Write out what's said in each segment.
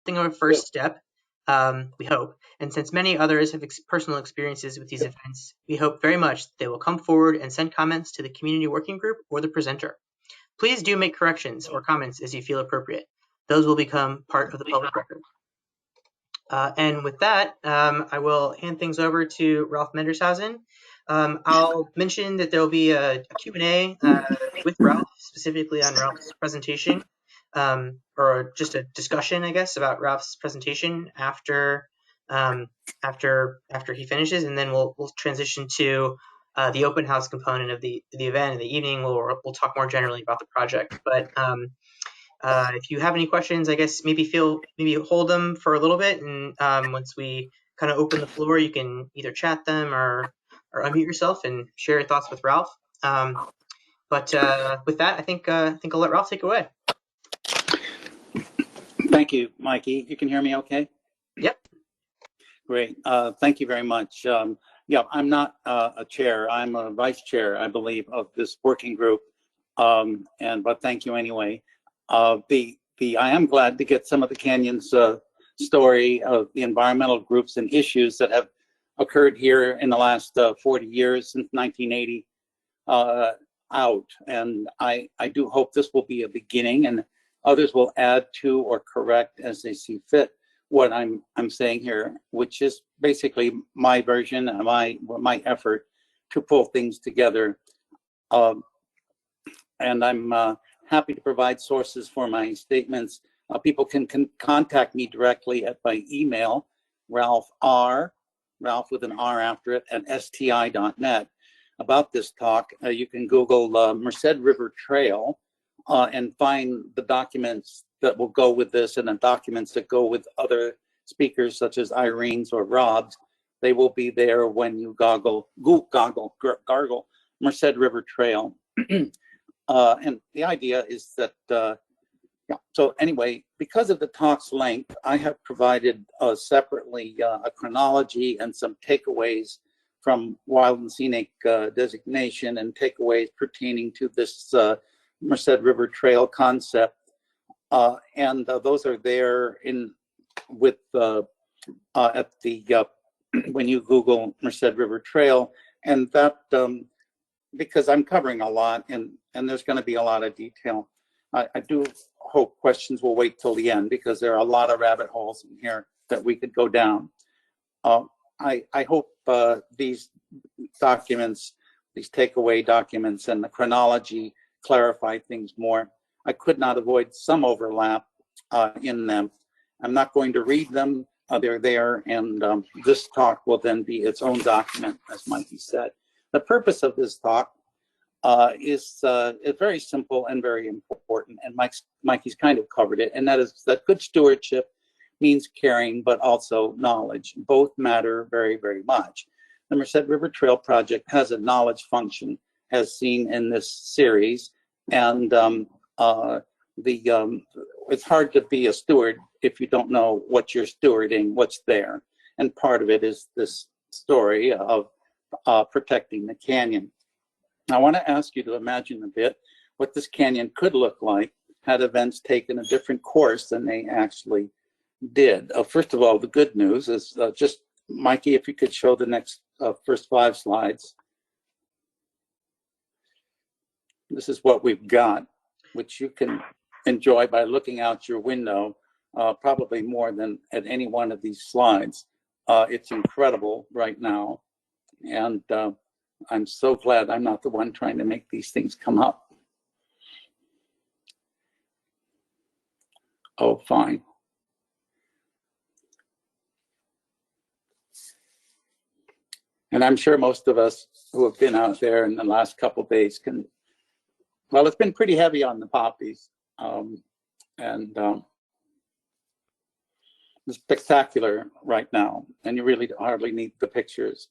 something of a first step, we hope. And since many others have personal experiences with these events, we hope very much that they will come forward and send comments to the community working group or the presenter. Please do make corrections or comments as you feel appropriate. Those will become part of the public record. And with that, I will hand things over to Ralph Mendershausen. I'll mention that there will be a Q&A with Ralph, specifically on Ralph's presentation, or just a discussion, I guess, about Ralph's presentation after he finishes, and then we'll transition to the open house component of the event in the evening. We'll talk more generally about the project. But if you have any questions, I guess maybe hold them for a little bit, and once we kind of open the floor, you can either chat them or unmute yourself and share your thoughts with Ralph. But with that, I think I'll let Ralph take it away. Thank you, Mikey. You can hear me okay? Yep. Great. Thank you very much. Yeah, I'm not a chair. I'm a vice chair, I believe, of this working group. But thank you anyway. I am glad to get some of the Canyon's story of the environmental groups and issues that have occurred here in the last 40 years since 1980 out. And I do hope this will be a beginning, and others will add to or correct as they see fit what I'm saying here, which is basically my version and my effort to pull things together. And I'm happy to provide sources for my statements. People can contact me directly at my email, Ralph with an R after it, at sti.net. About this talk, you can Google Merced River Trail and find the documents that will go with this, and the documents that go with other speakers such as Irene's or Rob's. They will be there when you gargle Merced River Trail. And the idea is that, yeah, so anyway, because of the talk's length, I have provided separately a chronology and some takeaways from Wild and Scenic designation and takeaways pertaining to this Merced River Trail concept. And those are there at the when you Google Merced River Trail, and that because I'm covering a lot and there's going to be a lot of detail. I do hope questions will wait till the end, because there are a lot of rabbit holes in here that we could go down. I hope these documents, these takeaway documents and the chronology clarify things more. I could not avoid some overlap in them. I'm not going to read them. They're there, and this talk will then be its own document, as Mikey said. The purpose of this talk is very simple and very important, and Mikey's kind of covered it, and that is that good stewardship means caring, but also knowledge. Both matter very, very much. The Merced River Trail project has a knowledge function, as seen in this series, and it's hard to be a steward if you don't know what you're stewarding, what's there. And part of it is this story of protecting the canyon. I want to ask you to imagine a bit what this canyon could look like had events taken a different course than they actually did. First of all, the good news is just, Mikey, if you could show the next first 5 slides. This is what we've got, which you can enjoy by looking out your window, probably more than at any one of these slides. It's incredible right now. And I'm so glad I'm not the one trying to make these things come up. Oh, fine. And I'm sure most of us who have been out there in the last couple of days can, well, it's been pretty heavy on the poppies. It's spectacular right now, and you really hardly need the pictures.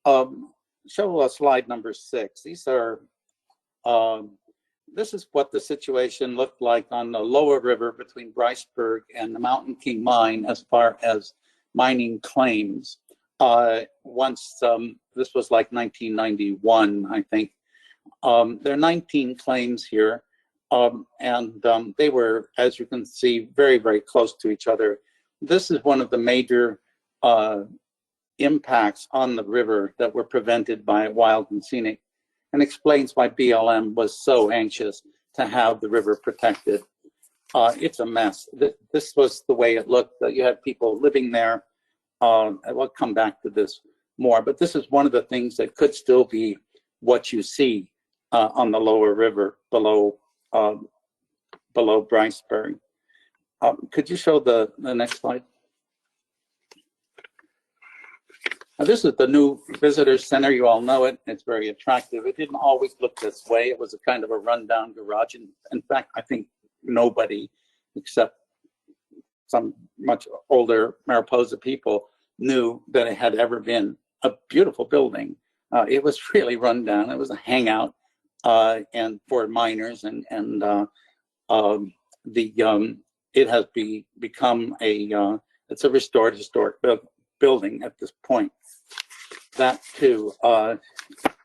Show slide number 6. These are, this is what the situation looked like on the lower river between Bryceburg and the Mountain King mine as far as mining claims. Once, this was like 1991, I think. There are 19 claims here. They were, as you can see, very, very close to each other. This is one of the major impacts on the river that were prevented by Wild and Scenic, and explains why BLM was so anxious to have the river protected. It's a mess. This was the way it looked. You had people living there. We'll come back to this more, but this is one of the things that could still be what you see on the lower river below Bryceburg. Could you show the next slide? Now, this is the new visitor center. You all know it. It's very attractive. It didn't always look this way. It was a kind of a rundown garage. And in fact, I think nobody except some much older Mariposa people knew that it had ever been a beautiful building. It was really run down. It was a hangout and for miners, and it has become it's a restored historic building at this point. That too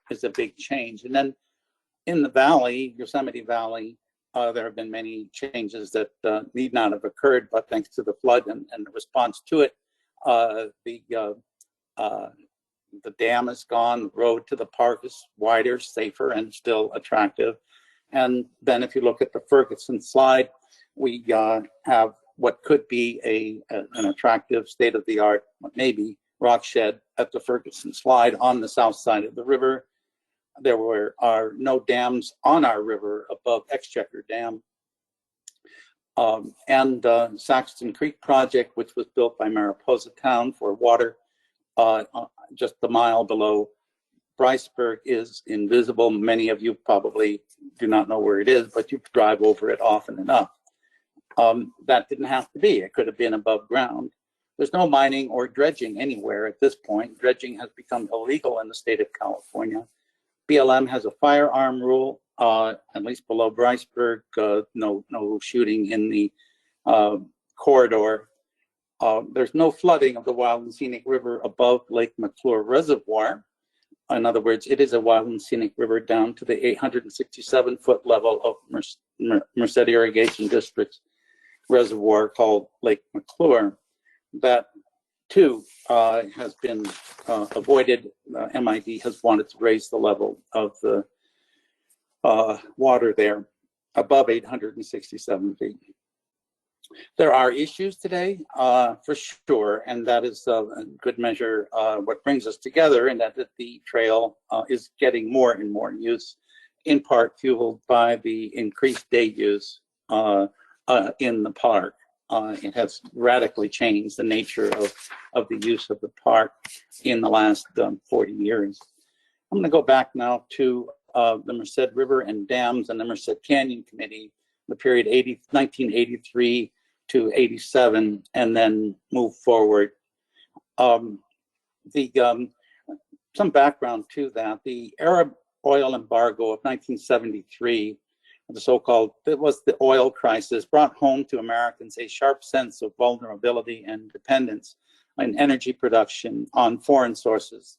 is a big change. And then in the valley, Yosemite Valley, there have been many changes that need not have occurred, but thanks to the flood and the response to it, the dam is gone. The road to the park is wider, safer, and still attractive. And then if you look at the Ferguson slide, we have what could be an attractive state-of-the-art, maybe, rock shed at the Ferguson slide on the south side of the river. There are no dams on our river above Exchequer Dam. Saxton Creek project, which was built by Mariposa Town for water, just a mile below Bryceburg, is invisible. Many of you probably do not know where it is, but you drive over it often enough. That didn't have to be. It could have been above ground. There's no mining or dredging anywhere at this point. Dredging has become illegal in the state of California. BLM has a firearm rule, at least below Bryceburg, no shooting in the corridor. There's no flooding of the Wild and Scenic River above Lake McClure Reservoir. In other words, it is a Wild and Scenic River down to the 867-foot level of Merced Irrigation District's reservoir called Lake McClure. That too has been avoided. MID has wanted to raise the level of the water there above 867 feet. There are issues today, for sure, and that is a good measure what brings us together, and that the trail is getting more and more use, in part fueled by the increased day use in the park. It has radically changed the nature of the use of the park in the last 40 years. I'm going to go back now to the Merced River and Dams and the Merced Canyon Committee, the period 1983 to 87, and then move forward. Some background to that. The Arab oil embargo of 1973, it was the oil crisis, brought home to Americans a sharp sense of vulnerability and dependence in energy production on foreign sources.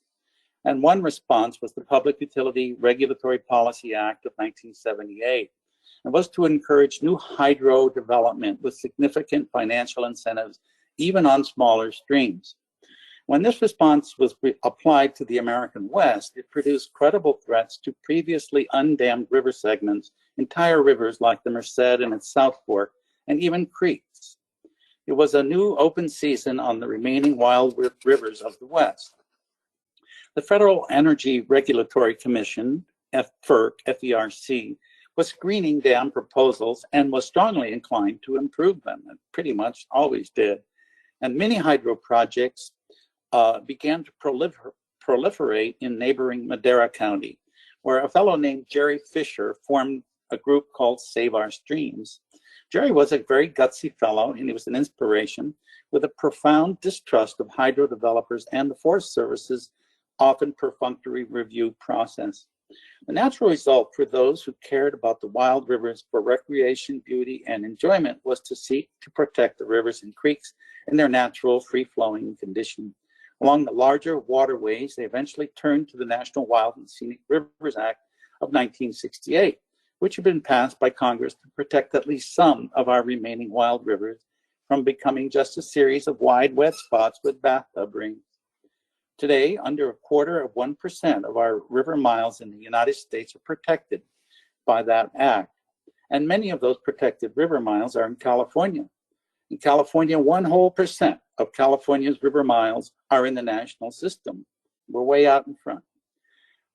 And one response was the Public Utility Regulatory Policy Act of 1978. It was to encourage new hydro development with significant financial incentives, even on smaller streams. When this response was applied to the American West, it produced credible threats to previously undammed river segments, entire rivers like the Merced and its South Fork, and even creeks. It was a new open season on the remaining wild rivers of the West. The Federal Energy Regulatory Commission, FERC, FERC, was screening dam proposals and was strongly inclined to improve them, and pretty much always did. And many hydro projects began to proliferate in neighboring Madera County, where a fellow named Jerry Fisher formed a group called Save Our Streams. Jerry was a very gutsy fellow, and he was an inspiration, with a profound distrust of hydro developers and the Forest Service's often perfunctory review process. The natural result for those who cared about the wild rivers for recreation, beauty, and enjoyment was to seek to protect the rivers and creeks in their natural free-flowing condition. Along the larger waterways, they eventually turned to the National Wild and Scenic Rivers Act of 1968, which have been passed by Congress to protect at least some of our remaining wild rivers from becoming just a series of wide wet spots with bathtub rings. Today, under 0.25% of our river miles in the United States are protected by that act. And many of those protected river miles are in California. In California, 1% of California's river miles are in the national system. We're way out in front.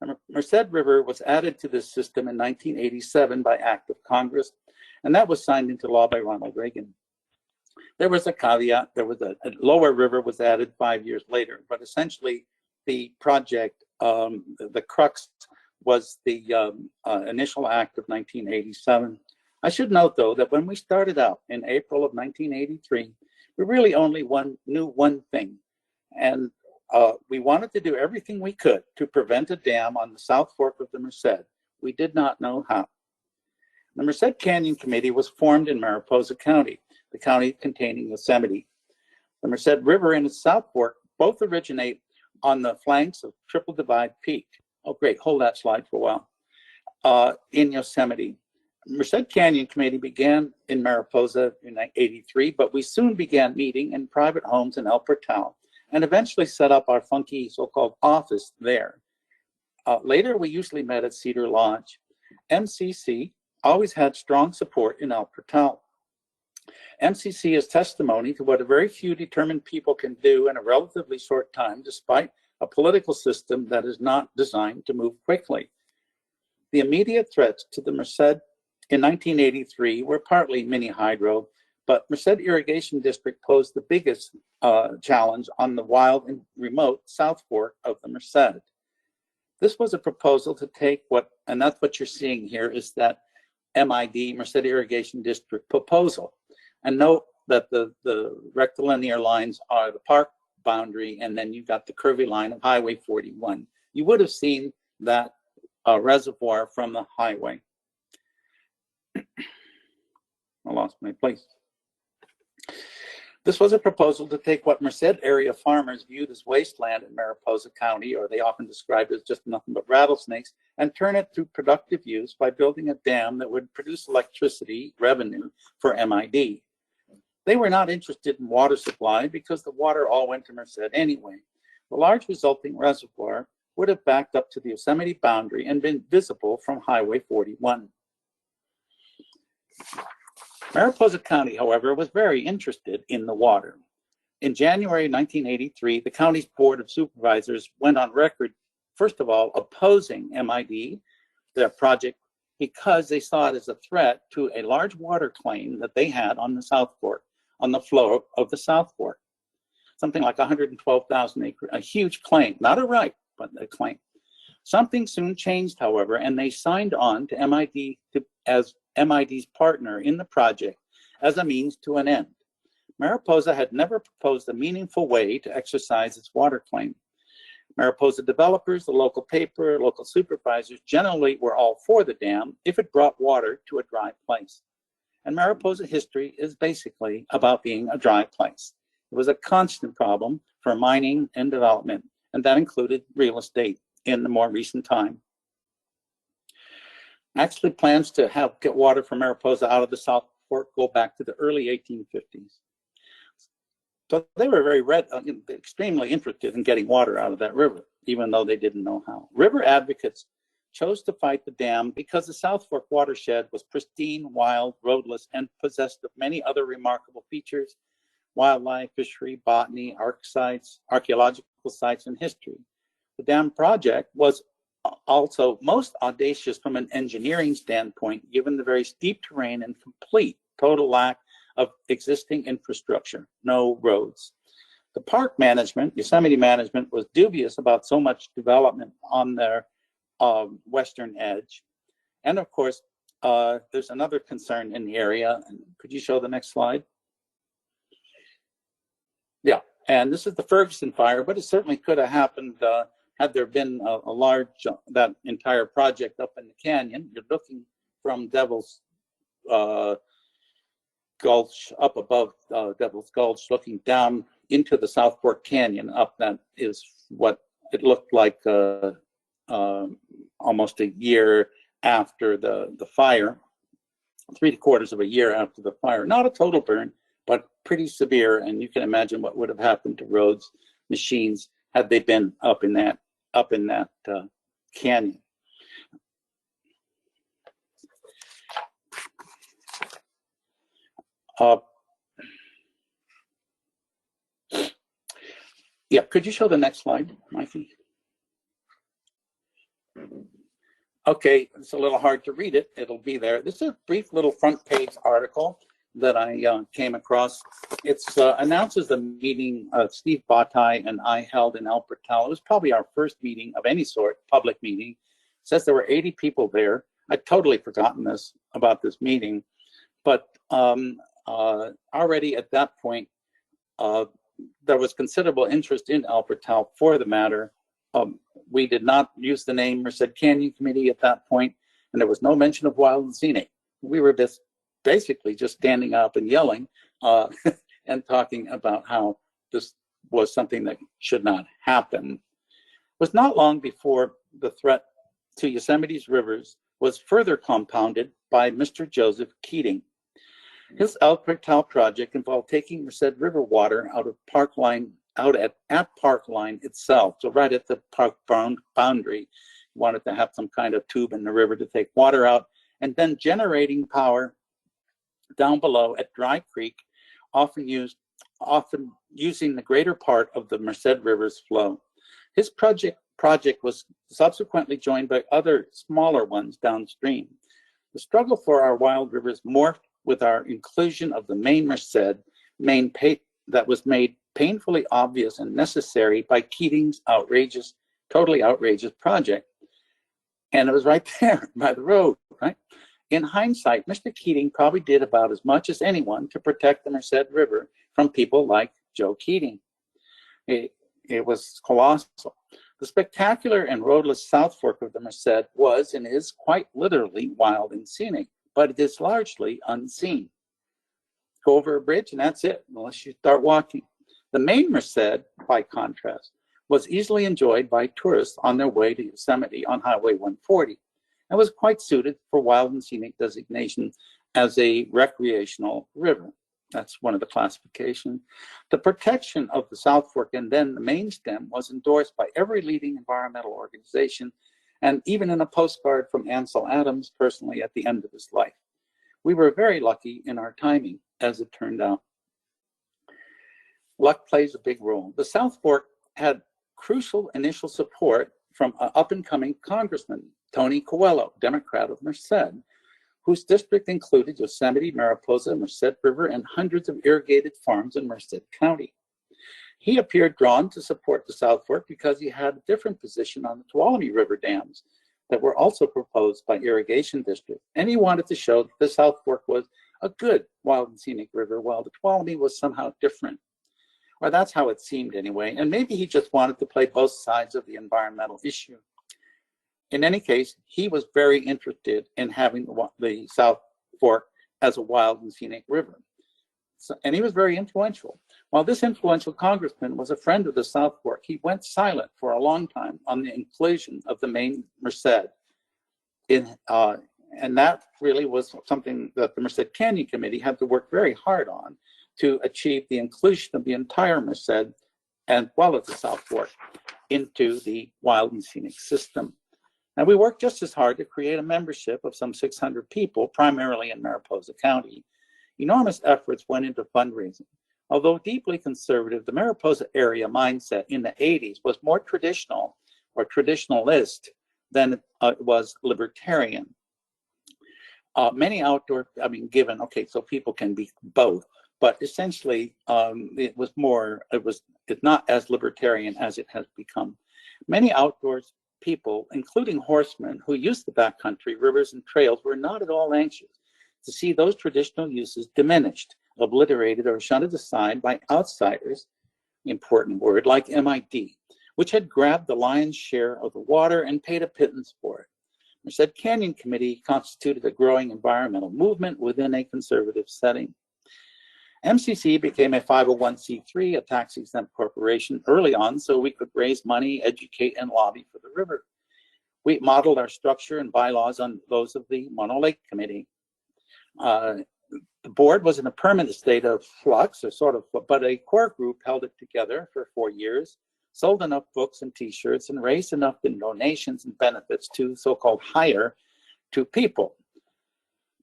The Merced River was added to this system in 1987 by act of Congress, and that was signed into law by Ronald Reagan. There was a caveat. There was a lower river was added 5 years later, but essentially the project, the crux was the initial act of 1987. I should note, though, that when we started out in April of 1983, we really only knew one thing, and we wanted to do everything we could to prevent a dam on the South Fork of the Merced. We did not know how. The Merced Canyon Committee was formed in Mariposa County, the county containing Yosemite. The Merced River and its South Fork both originate on the flanks of Triple Divide Peak. Oh, great. Hold that slide for a while. In Yosemite. Merced Canyon Committee began in Mariposa in 1983, but we soon began meeting in private homes in El Portal and eventually set up our funky so-called office there. Later, we usually met at Cedar Lodge. MCC always had strong support in El Portal. MCC is testimony to what a very few determined people can do in a relatively short time, despite a political system that is not designed to move quickly. The immediate threats to the Merced in 1983 were partly mini hydro, but Merced Irrigation District posed the biggest challenge on the wild and remote South Fork of the Merced. This was a proposal to take and that's what you're seeing here, is that MID, Merced Irrigation District proposal. And note that the rectilinear lines are the park boundary, and then you've got the curvy line of Highway 41. You would have seen that reservoir from the highway. I lost my place. This was a proposal to take what Merced area farmers viewed as wasteland in Mariposa County, or they often described as just nothing but rattlesnakes, and turn it to productive use by building a dam that would produce electricity revenue for MID. They were not interested in water supply because the water all went to Merced anyway. The large resulting reservoir would have backed up to the Yosemite boundary and been visible from Highway 41. Mariposa County, however, was very interested in the water. In January 1983, the county's Board of Supervisors went on record, first of all, opposing MID, their project, because they saw it as a threat to a large water claim that they had on the South Fork, on the flow of the South Fork. Something like 112,000 acres, a huge claim, not a right, but a claim. Something soon changed, however, and they signed on to MID as MID's partner in the project as a means to an end. Mariposa had never proposed a meaningful way to exercise its water claim. Mariposa developers, the local paper, local supervisors generally were all for the dam if it brought water to a dry place. And Mariposa history is basically about being a dry place. It was a constant problem for mining and development, and that included real estate in the more recent time. Actually, plans to get water from Mariposa out of the South Fork go back to the early 1850s. So they were very extremely interested in getting water out of that river, even though they didn't know how. River advocates chose to fight the dam because the South Fork watershed was pristine, wild, roadless, and possessed of many other remarkable features: wildlife, fishery, botany, archaeological sites, and history. The dam project was also most audacious from an engineering standpoint, given the very steep terrain and complete total lack of existing infrastructure, no roads. The park management, Yosemite management, was dubious about so much development on their western edge. And of course, there's another concern in the area. Could you show the next slide? Yeah, and this is the Ferguson Fire, but it certainly could have happened had there been a large, that entire project up in the canyon. You're looking from Devil's Gulch, up above Devil's Gulch, looking down into the South Fork Canyon. Up that is what it looked like almost a year after the fire, 3/4 of a year after the fire. Not a total burn, but pretty severe. And you can imagine what would have happened to roads, machines, had they been up in that canyon. Yeah, could you show the next slide, Mikey? Okay, it's a little hard to read it. It'll be there. This is a brief little front page article that I came across. It announces the meeting Steve Bataille and I held in El Portal. It was probably our first meeting of any sort, public meeting. It says there were 80 people there. I'd totally forgotten about this meeting, but already at that point, there was considerable interest in El Portal for the matter. We did not use the name Merced Canyon Committee at that point, and there was no mention of Wild and Scenic. We were basically just standing up and yelling and talking about how this was something that should not happen. It was not long before the threat to Yosemite's rivers was further compounded by Mr. Joseph Keating. His El Portal project involved taking Merced River water out of Parkline, at Parkline itself, so right at the park boundary. He wanted to have some kind of tube in the river to take water out, and then generating power down below at Dry Creek, often using the greater part of the Merced River's flow. His project was subsequently joined by other smaller ones downstream. The struggle for our wild rivers morphed with our inclusion of the main Merced, that was made painfully obvious and necessary by Keating's totally outrageous project. And it was right there by the road, right? In hindsight, Mr. Keating probably did about as much as anyone to protect the Merced River from people like Joe Keating. It was colossal. The spectacular and roadless South Fork of the Merced was and is quite literally wild and scenic, but it is largely unseen. Go over a bridge and that's it, unless you start walking. The main Merced, by contrast, was easily enjoyed by tourists on their way to Yosemite on Highway 140 and was quite suited for wild and scenic designation as a recreational river. That's one of the classifications. The protection of the South Fork and then the main stem was endorsed by every leading environmental organization, and even in a postcard from Ansel Adams personally at the end of his life. We were very lucky in our timing, as it turned out. Luck plays a big role. The South Fork had crucial initial support from an up-and-coming congressman, Tony Coelho, Democrat of Merced, whose district included Yosemite, Mariposa, Merced River, and hundreds of irrigated farms in Merced County. He appeared drawn to support the South Fork because he had a different position on the Tuolumne River dams that were also proposed by irrigation districts. And he wanted to show that the South Fork was a good wild and scenic river, while the Tuolumne was somehow different. Or that's how it seemed anyway. And maybe he just wanted to play both sides of the environmental issue. In any case, he was very interested in having the South Fork as a wild and scenic river. And he was very influential. While this influential congressman was a friend of the South Fork, he went silent for a long time on the inclusion of the main Merced. And that really was something that the Merced Canyon Committee had to work very hard on to achieve the inclusion of the entire Merced, as well as the South Fork, into the wild and scenic system. And we worked just as hard to create a membership of some 600 people, primarily in Mariposa County. Enormous efforts went into fundraising. Although deeply conservative, the Mariposa area mindset in the 80s was more traditional or traditionalist than it was libertarian. Many outdoor, so people can be both, but essentially it's not as libertarian as it has become. Many outdoors people, including horsemen who used the backcountry, rivers, and trails, were not at all anxious to see those traditional uses diminished, obliterated, or shunted aside by outsiders, important word, like MIT, which had grabbed the lion's share of the water and paid a pittance for it. Merced Canyon Committee constituted a growing environmental movement within a conservative setting. MCC became a 501c3, a tax-exempt corporation, early on, so we could raise money, educate, and lobby for the river. We modeled our structure and bylaws on those of the Mono Lake Committee. The board was in a permanent state of flux, or sort of, but a core group held it together for 4 years, sold enough books and t-shirts, and raised enough in donations and benefits to so-called hire to people.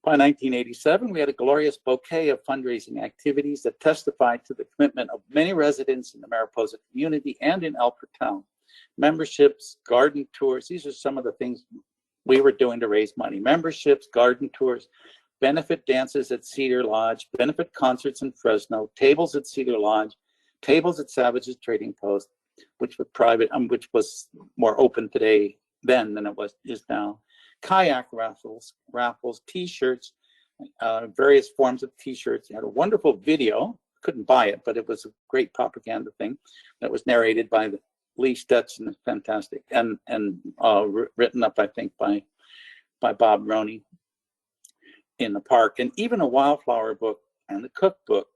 By 1987, we had a glorious bouquet of fundraising activities that testified to the commitment of many residents in the Mariposa community and in Alfred Town. Memberships, garden tours, these are some of the things we were doing to raise money. Memberships, garden tours, benefit dances at Cedar Lodge, benefit concerts in Fresno, tables at Cedar Lodge, tables at Savage's Trading Post, which was private, which was more open today then than it is now. Kayak raffles, t-shirts, various forms of t-shirts. You had a wonderful video, couldn't buy it, but it was a great propaganda thing that was narrated by Lee Stetson, fantastic, and written up, I think, by Bob Roney in the park, and even a wildflower book and the cookbook.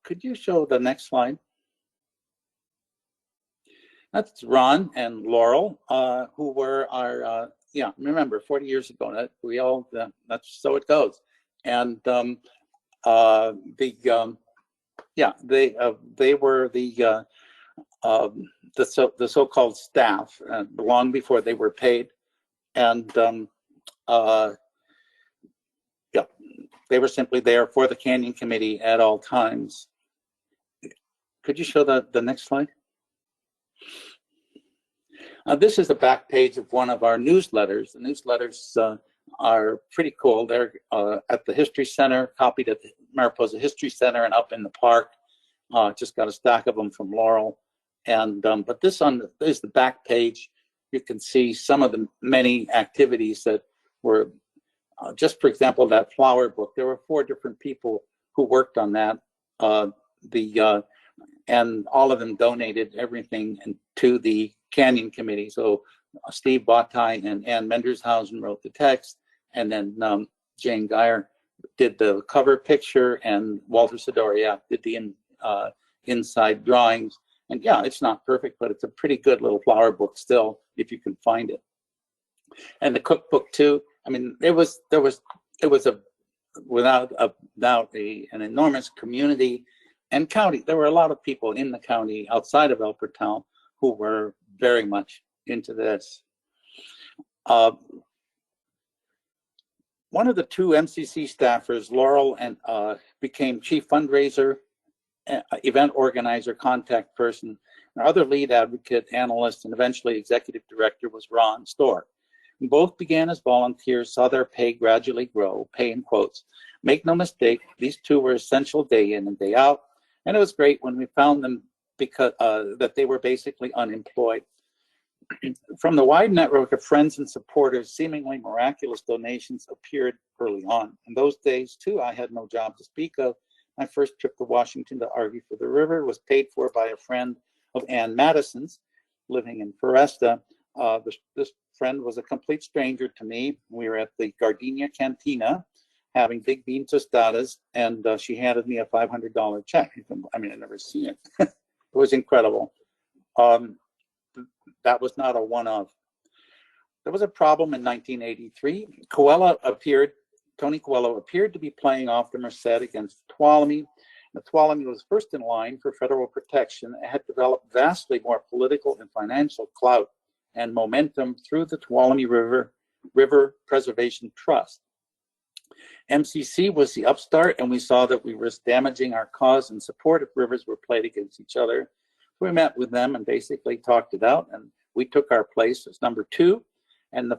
Could you show the next slide? That's Ron and Laurel, who were our, remember 40 years ago, that's so it goes. And they were the so-called staff long before they were paid. And they were simply there for the Canyon Committee at all times. Could you show the next slide? This is the back page of one of our newsletters. The newsletters are pretty cool. They're at the History Center, copied at the Mariposa History Center and up in the park. Just got a stack of them from Laurel. And but this is the back page. You can see some of the many activities that were, just for example, that flower book. There were 4 different people who worked on that. And all of them donated everything to the Canyon Committee. So Steve Bottai and Ann Mendershausen wrote the text, and then Jane Geyer did the cover picture, and Walter Sidoriak did the inside drawings. And yeah, it's not perfect, but it's a pretty good little flower book still, if you can find it. And the cookbook too. I mean, it was without a doubt an enormous community and county. There were a lot of people in the county outside of Alfred Town who were very much into this. One of the 2 MCC staffers, Laurel, and became chief fundraiser, event organizer, contact person. Our other lead advocate, analyst, and eventually executive director was Ron Storr. Both began as volunteers, saw their pay gradually grow, pay in quotes. Make no mistake, these 2 were essential day in and day out, and it was great when we found them because that they were basically unemployed. From the wide network of friends and supporters, seemingly miraculous donations appeared early on. In those days, too, I had no job to speak of. My first trip to Washington to argue for the river was paid for by a friend of Ann Madison's, living in Foresta. This friend was a complete stranger to me. We were at the Gardenia Cantina having big bean tostadas, and she handed me a $500 check. I mean, I'd never seen it. It was incredible. That was not a one-off. There was a problem in 1983. Tony Coelho appeared to be playing off the Merced against Tuolumne. The Tuolumne was first in line for federal protection and had developed vastly more political and financial clout and momentum through the Tuolumne River Preservation Trust. MCC was the upstart, and we saw that we risked damaging our cause and support if rivers were played against each other. So we met with them and basically talked it out, and we took our place as number 2. And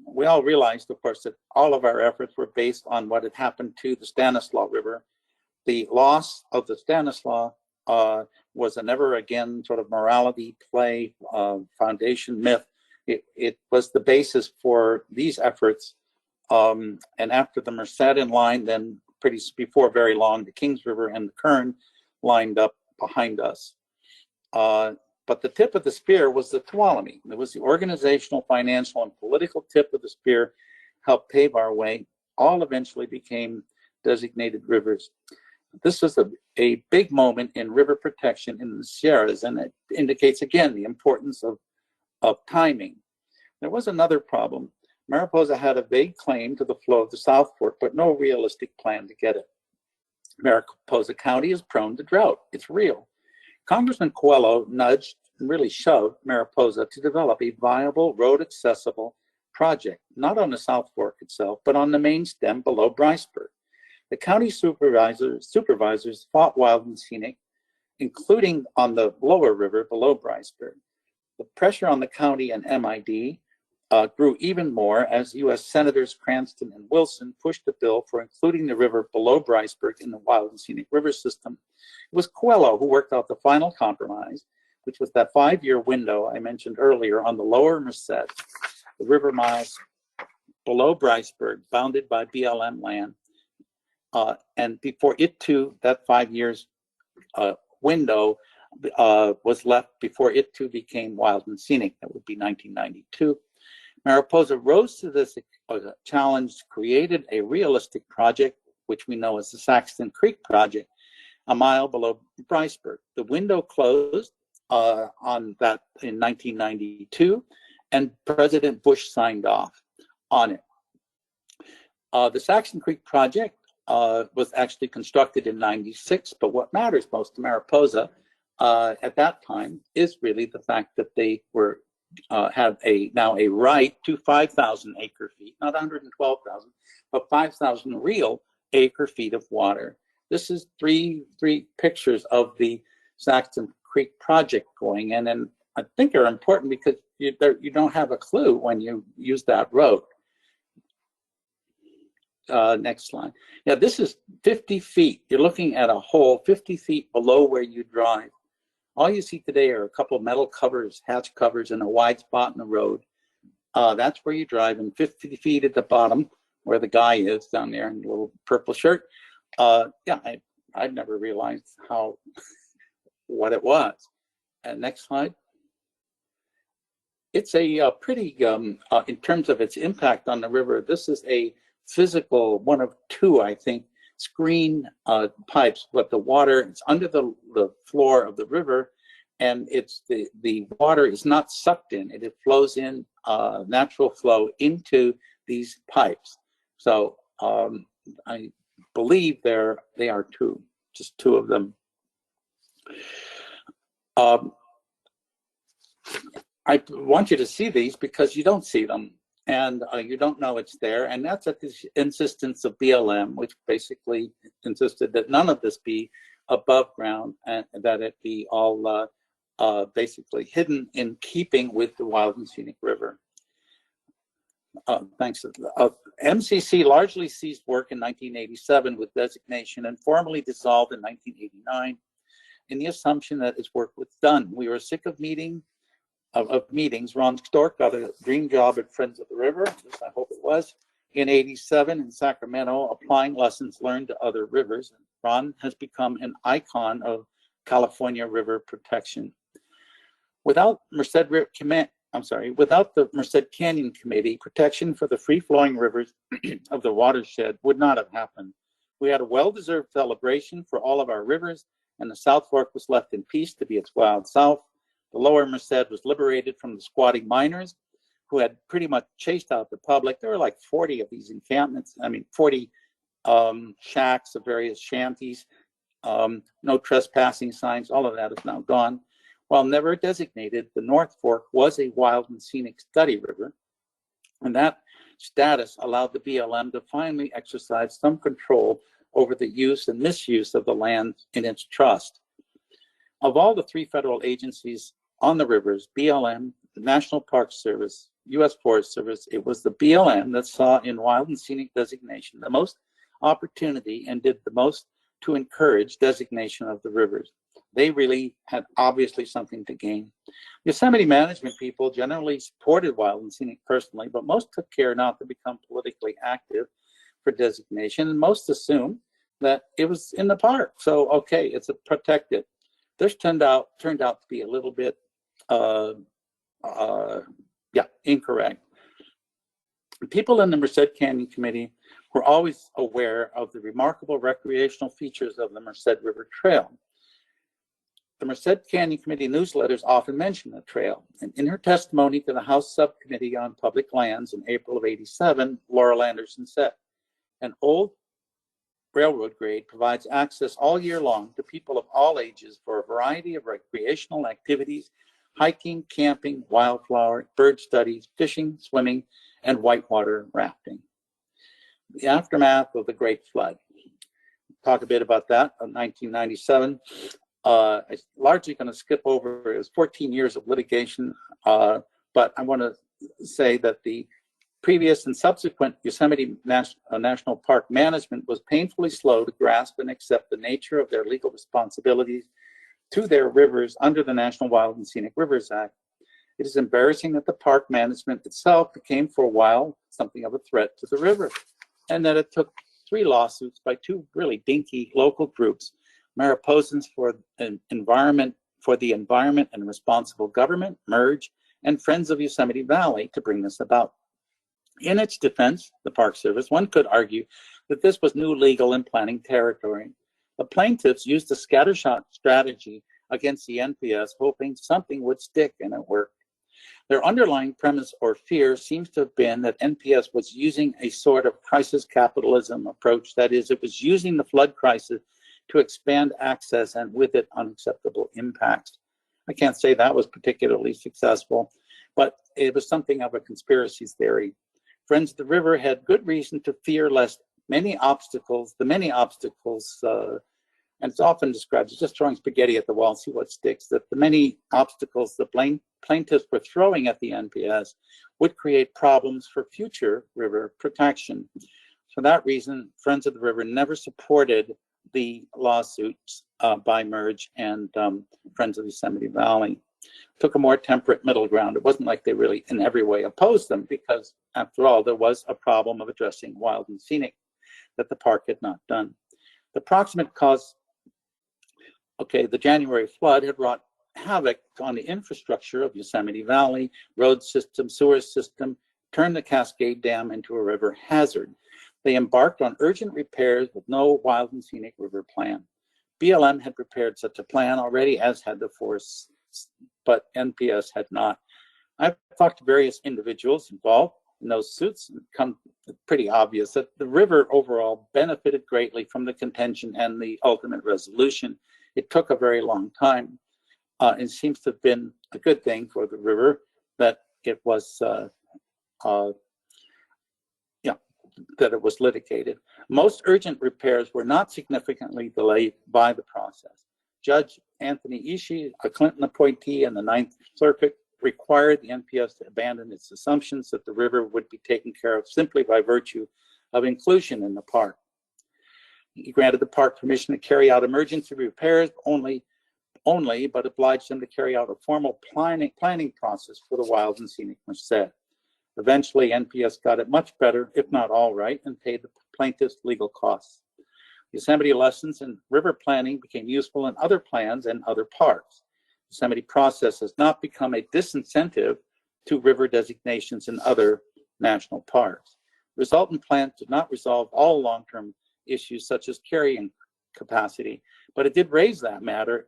we all realized, of course, that all of our efforts were based on what had happened to the Stanislaus River. The loss of the Stanislaus was a never again sort of morality play, foundation myth. It was the basis for these efforts. And after the Merced in line, then before very long, the Kings River and the Kern lined up behind us. But the tip of the spear was the Tuolumne. It was the organizational, financial, and political tip of the spear helped pave our way. All eventually became designated rivers. This was a big moment in river protection in the Sierras, and it indicates again the importance of timing. There was another problem. Mariposa had a vague claim to the flow of the South Fork, but no realistic plan to get it. Mariposa County is prone to drought. It's real. Congressman Coelho nudged and really shoved Mariposa to develop a viable, road-accessible project, not on the South Fork itself, but on the main stem below Bryceburg. The county supervisors fought Wild and Scenic, including on the lower river below Bryceburg. The pressure on the county and MID grew even more as U.S. Senators Cranston and Wilson pushed a bill for including the river below Bryceburg in the Wild and Scenic River system. It was Coelho who worked out the final compromise, which was that 5-year window I mentioned earlier on the lower Merced, the river miles below Bryceburg, bounded by BLM land. And before it too, that 5 years window was left before it too became Wild and Scenic. That would be 1992. Mariposa rose to this challenge, created a realistic project, which we know as the Saxton Creek Project, a mile below Bryceburg. The window closed on that in 1992, and President Bush signed off on it. The Saxton Creek Project was actually constructed in 96, but what matters most to Mariposa at that time is really the fact that they were have now a right to 5,000 acre feet, not 112,000, but 5,000 real acre feet of water. This is three pictures of the Saxton Creek Project going in, and I think are important because you don't have a clue when you use that road. Next slide. Yeah, this is 50 feet. You're looking at a hole 50 feet below where you drive. All you see today are a couple of metal covers, hatch covers, and a wide spot in the road. That's where you drive, and 50 feet at the bottom, where the guy is down there in the little purple shirt. Yeah, I'd never realized what it was. And next slide. It's a pretty, in terms of its impact on the river, this is a physical, one of two, I think, screen pipes, but the water, it's under the floor of the river, and it's the water is not sucked in, it flows in natural flow into these pipes. So I believe they are two, just two of them. I want you to see these because you don't see them, and you don't know it's there, and that's at the insistence of BLM, which basically insisted that none of this be above ground and that it be all basically hidden in keeping with the Wild and Scenic River. Thanks. MCC largely ceased work in 1987 with designation and formally dissolved in 1989 in the assumption that its work was done. We were sick of meetings. Ron Stork got a dream job at Friends of the River, this I hope it was, in '87 in Sacramento, applying lessons learned to other rivers. Ron has become an icon of California river protection. Without the Merced Canyon Committee, protection for the free-flowing rivers of the watershed would not have happened. We had a well-deserved celebration for all of our rivers, and the South Fork was left in peace to be its wild south. The lower Merced was liberated from the squatting miners who had pretty much chased out the public. There were like 40 of these encampments, 40 shacks of various shanties, no trespassing signs, all of that is now gone. While never designated, the North Fork was a wild and scenic study river, and that status allowed the BLM to finally exercise some control over the use and misuse of the land in its trust. Of all the three federal agencies on the rivers, BLM, the National Park Service, U.S. Forest Service, it was the BLM that saw in wild and scenic designation the most opportunity and did the most to encourage designation of the rivers. They really had obviously something to gain. Yosemite management people generally supported wild and scenic personally, but most took care not to become politically active for designation, and most assumed that it was in the park. So, okay, it's a protected. This turned out to be a little bit, incorrect. People in the Merced Canyon Committee were always aware of the remarkable recreational features of the Merced River Trail. The Merced Canyon Committee newsletters often mention the trail. And in her testimony to the House Subcommittee on Public Lands in April of '87, Laurel Anderson said, an old railroad grade provides access all year long to people of all ages for a variety of recreational activities, hiking, camping, wildflower, bird studies, fishing, swimming, and whitewater rafting. The aftermath of the Great Flood. Talk a bit about that in 1997. I'm largely going to skip over, it was 14 years of litigation, but I want to say that the previous and subsequent Yosemite National Park management was painfully slow to grasp and accept the nature of their legal responsibilities to their rivers under the National Wild and Scenic Rivers Act. It is embarrassing that the park management itself became for a while something of a threat to the river, and that it took 3 lawsuits by 2 really dinky local groups, Mariposans for the Environment and Responsible Government, Merge, and Friends of Yosemite Valley, to bring this about. In its defense, the Park Service, one could argue that this was new legal and planning territory. The plaintiffs used a scattershot strategy against the NPS, hoping something would stick, and it worked. Their underlying premise or fear seems to have been that NPS was using a sort of crisis capitalism approach. That is, it was using the flood crisis to expand access and with it unacceptable impacts. I can't say that was particularly successful, but it was something of a conspiracy theory. Friends of the River had good reason to fear lest the many obstacles, and it's often described as just throwing spaghetti at the wall, see what sticks, that the many obstacles the plaintiffs were throwing at the NPS would create problems for future river protection. For that reason, Friends of the River never supported the lawsuits by Merge and Friends of Yosemite Valley. Took a more temperate middle ground. It wasn't like they really in every way opposed them, because after all, there was a problem of addressing wild and scenic that the park had not done. The proximate cause, the January flood had wrought havoc on the infrastructure of Yosemite Valley, road system, sewer system, turned the Cascade Dam into a river hazard. They embarked on urgent repairs with no wild and scenic river plan. BLM had prepared such a plan already, as had the Forest, but NPS had not. I've talked to various individuals involved in those suits, and come pretty obvious that the river overall benefited greatly from the contention and the ultimate resolution. It took a very long time. It seems to have been a good thing for the river that it was that it was litigated. Most urgent repairs were not significantly delayed by the process. Judge Anthony Ishii, a Clinton appointee in the Ninth Circuit, required the NPS to abandon its assumptions that the river would be taken care of simply by virtue of inclusion in the park. He granted the park permission to carry out emergency repairs only, but obliged them to carry out a formal planning process for the wild and scenic Merced. Eventually, NPS got it much better, if not all right, and paid the plaintiffs' legal costs. Yosemite lessons in river planning became useful in other plans and other parks. Yosemite process has not become a disincentive to river designations in other national parks. Resultant plans did not resolve all long-term issues such as carrying capacity, but it did raise that matter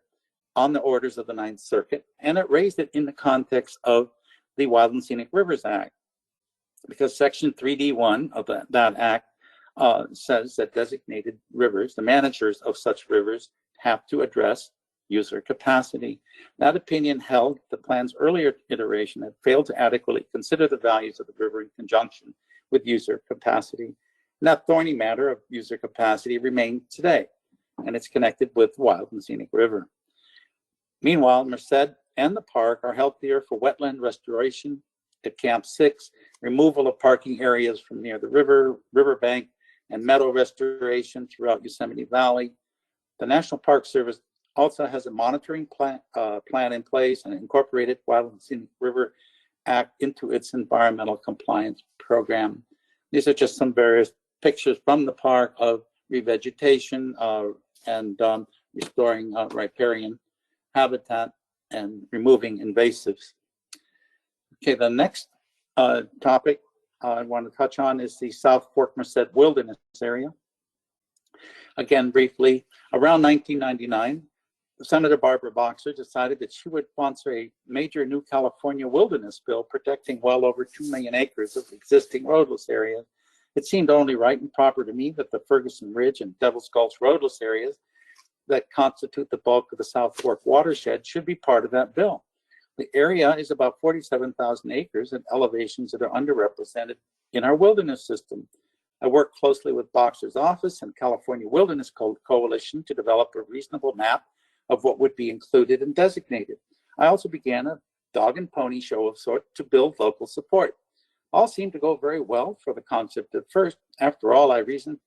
on the orders of the Ninth Circuit, and it raised it in the context of the Wild and Scenic Rivers Act, because Section 3D1 of that act says that designated rivers, the managers of such rivers, have to address user capacity. That opinion held the plan's earlier iteration had failed to adequately consider the values of the river in conjunction with user capacity. And that thorny matter of user capacity remained today, and it's connected with Wild and Scenic River. Meanwhile, Merced and the park are healthier for wetland restoration at Camp 6, removal of parking areas from near the riverbank, and meadow restoration throughout Yosemite Valley. The National Park Service also has a monitoring plan in place and incorporated Wild and Scenic River Act into its environmental compliance program. These are just some various pictures from the park of revegetation and restoring riparian habitat and removing invasives. Okay, the next topic I want to touch on is the South Fork Merced Wilderness Area. Again, briefly, around 1999, Senator Barbara Boxer decided that she would sponsor a major new California wilderness bill protecting well over 2 million acres of existing roadless areas. It seemed only right and proper to me that the Ferguson Ridge and Devil's Gulch roadless areas that constitute the bulk of the South Fork watershed should be part of that bill. The area is about 47,000 acres at elevations that are underrepresented in our wilderness system. I worked closely with Boxer's office and California Wilderness Coalition to develop a reasonable map of what would be included and designated. I also began a dog and pony show of sorts to build local support. All seemed to go very well for the concept at first. After all, I reasoned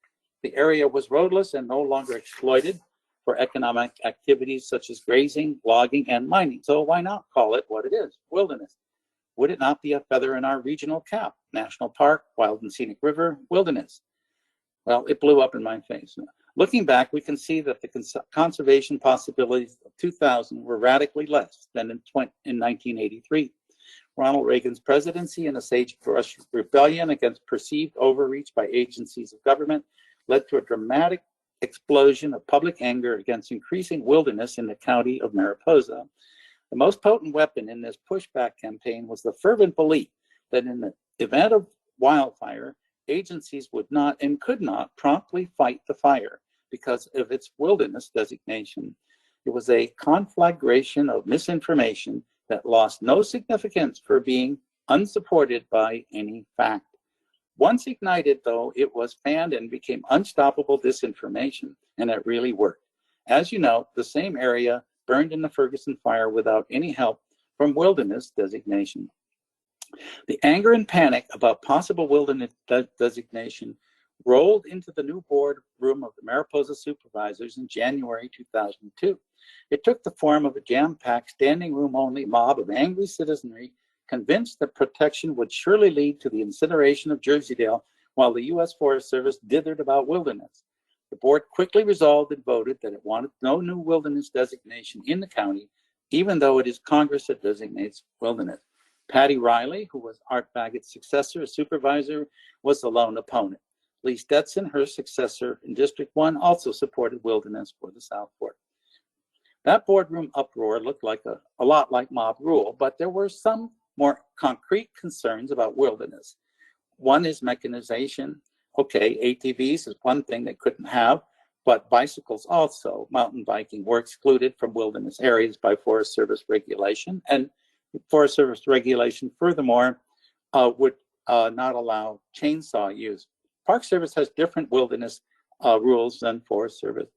the area was roadless and no longer exploited for economic activities such as grazing, logging, and mining. So why not call it what it is, wilderness? Would it not be a feather in our regional cap? National Park, Wild and Scenic River, wilderness. Well, it blew up in my face. Looking back, we can see that the conservation possibilities of 2000 were radically less than in 1983. Ronald Reagan's presidency and a sagebrush rebellion against perceived overreach by agencies of government led to a dramatic explosion of public anger against increasing wilderness in the county of Mariposa. The most potent weapon in this pushback campaign was the fervent belief that in the event of wildfire, agencies would not and could not promptly fight the fire because of its wilderness designation. It was a conflagration of misinformation that lost no significance for being unsupported by any fact. Once ignited, though, it was fanned and became unstoppable disinformation, and it really worked. As you know, the same area burned in the Ferguson Fire without any help from wilderness designation. The anger and panic about possible wilderness designation rolled into the new board room of the Mariposa supervisors in January 2002. It took the form of a jam-packed, standing room-only mob of angry citizenry convinced that protection would surely lead to the incineration of Jerseydale while the U.S. Forest Service dithered about wilderness. The board quickly resolved and voted that it wanted no new wilderness designation in the county, even though it is Congress that designates wilderness. Patty Riley, who was Art Baggett's successor as supervisor, was the lone opponent. Lee Stetson, her successor in District 1, also supported wilderness for the South Fork. That boardroom uproar looked like a lot like mob rule, but there were some more concrete concerns about wilderness. One is mechanization. Okay, ATVs is one thing they couldn't have, but bicycles also, mountain biking, were excluded from wilderness areas by Forest Service regulation. And Forest Service regulation, furthermore, would not allow chainsaw use. Park Service has different wilderness rules than Forest Service.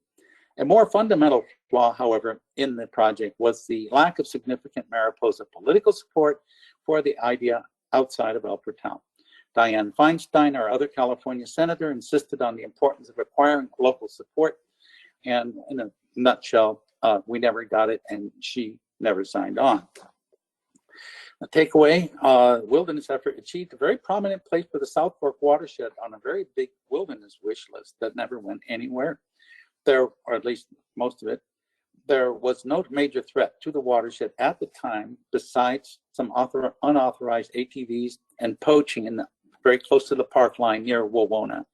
A more fundamental flaw, however, in the project was the lack of significant Mariposa political support for the idea outside of Albertown. Dianne Feinstein, our other California senator, insisted on the importance of acquiring local support. And in a nutshell, we never got it, and she never signed on. The takeaway, wilderness effort achieved a very prominent place for the South Fork watershed on a very big wilderness wish list that never went anywhere. There, or at least most of it, there was no major threat to the watershed at the time besides some unauthorized ATVs and poaching in very close to the park line near Wawona.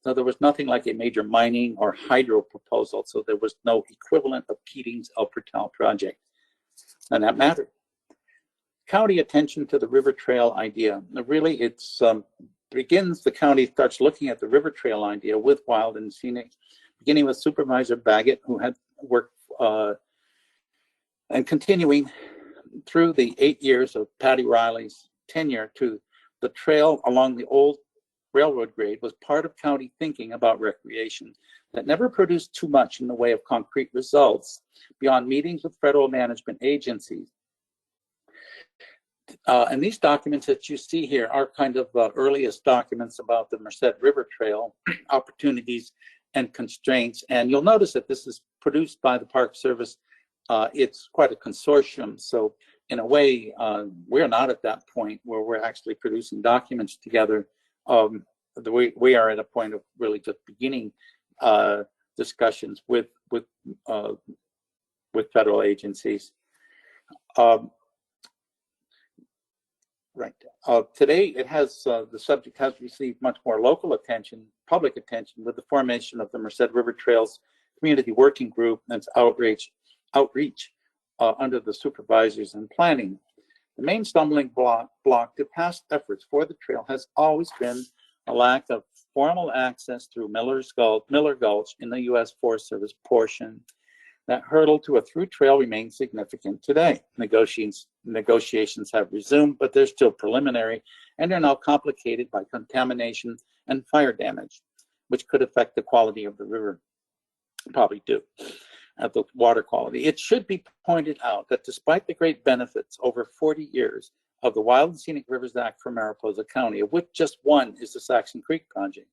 So there was nothing like a major mining or hydro proposal, so there was no equivalent of Keating's El Portal project. And that mattered. County attention to the river trail idea. Really, it's the county starts looking at the river trail idea with Wild and Scenic, beginning with Supervisor Baggett, who had worked and continuing through the 8 years of Patty Riley's tenure to the trail along the old railroad grade was part of county thinking about recreation that never produced too much in the way of concrete results beyond meetings with federal management agencies. And these documents that you see here are kind of earliest documents about the Merced River Trail opportunities and constraints. And you'll notice that this is produced by the Park Service. It's quite a consortium. So in a way, we're not at that point where we're actually producing documents together. We are at a point of really just beginning discussions with federal agencies. Right. Today, it has the subject has received much more local attention, public attention, with the formation of the Merced River Trails Community Working Group and its outreach outreach under the supervisors and planning. The main stumbling block to past efforts for the trail has always been a lack of formal access through Miller Gulch in the U.S. Forest Service portion. That hurdle to a through trail remains significant today. Negotiations have resumed, but they're still preliminary, and are now complicated by contamination and fire damage, which could affect the quality of the river. Probably do. At the water quality. It should be pointed out that despite the great benefits over 40 years of the Wild and Scenic Rivers Act for Mariposa County, of which just one is the Saxon Creek project,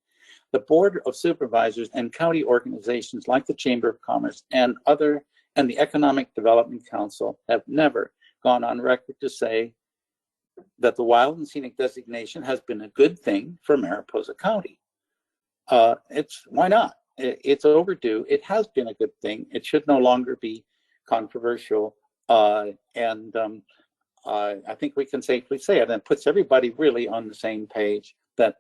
the Board of Supervisors and county organizations like the Chamber of Commerce and the Economic Development Council have never gone on record to say that the Wild and Scenic designation has been a good thing for Mariposa County. Why not? It's overdue. It has been a good thing. It should no longer be controversial. I think we can safely say it, and it puts everybody really on the same page that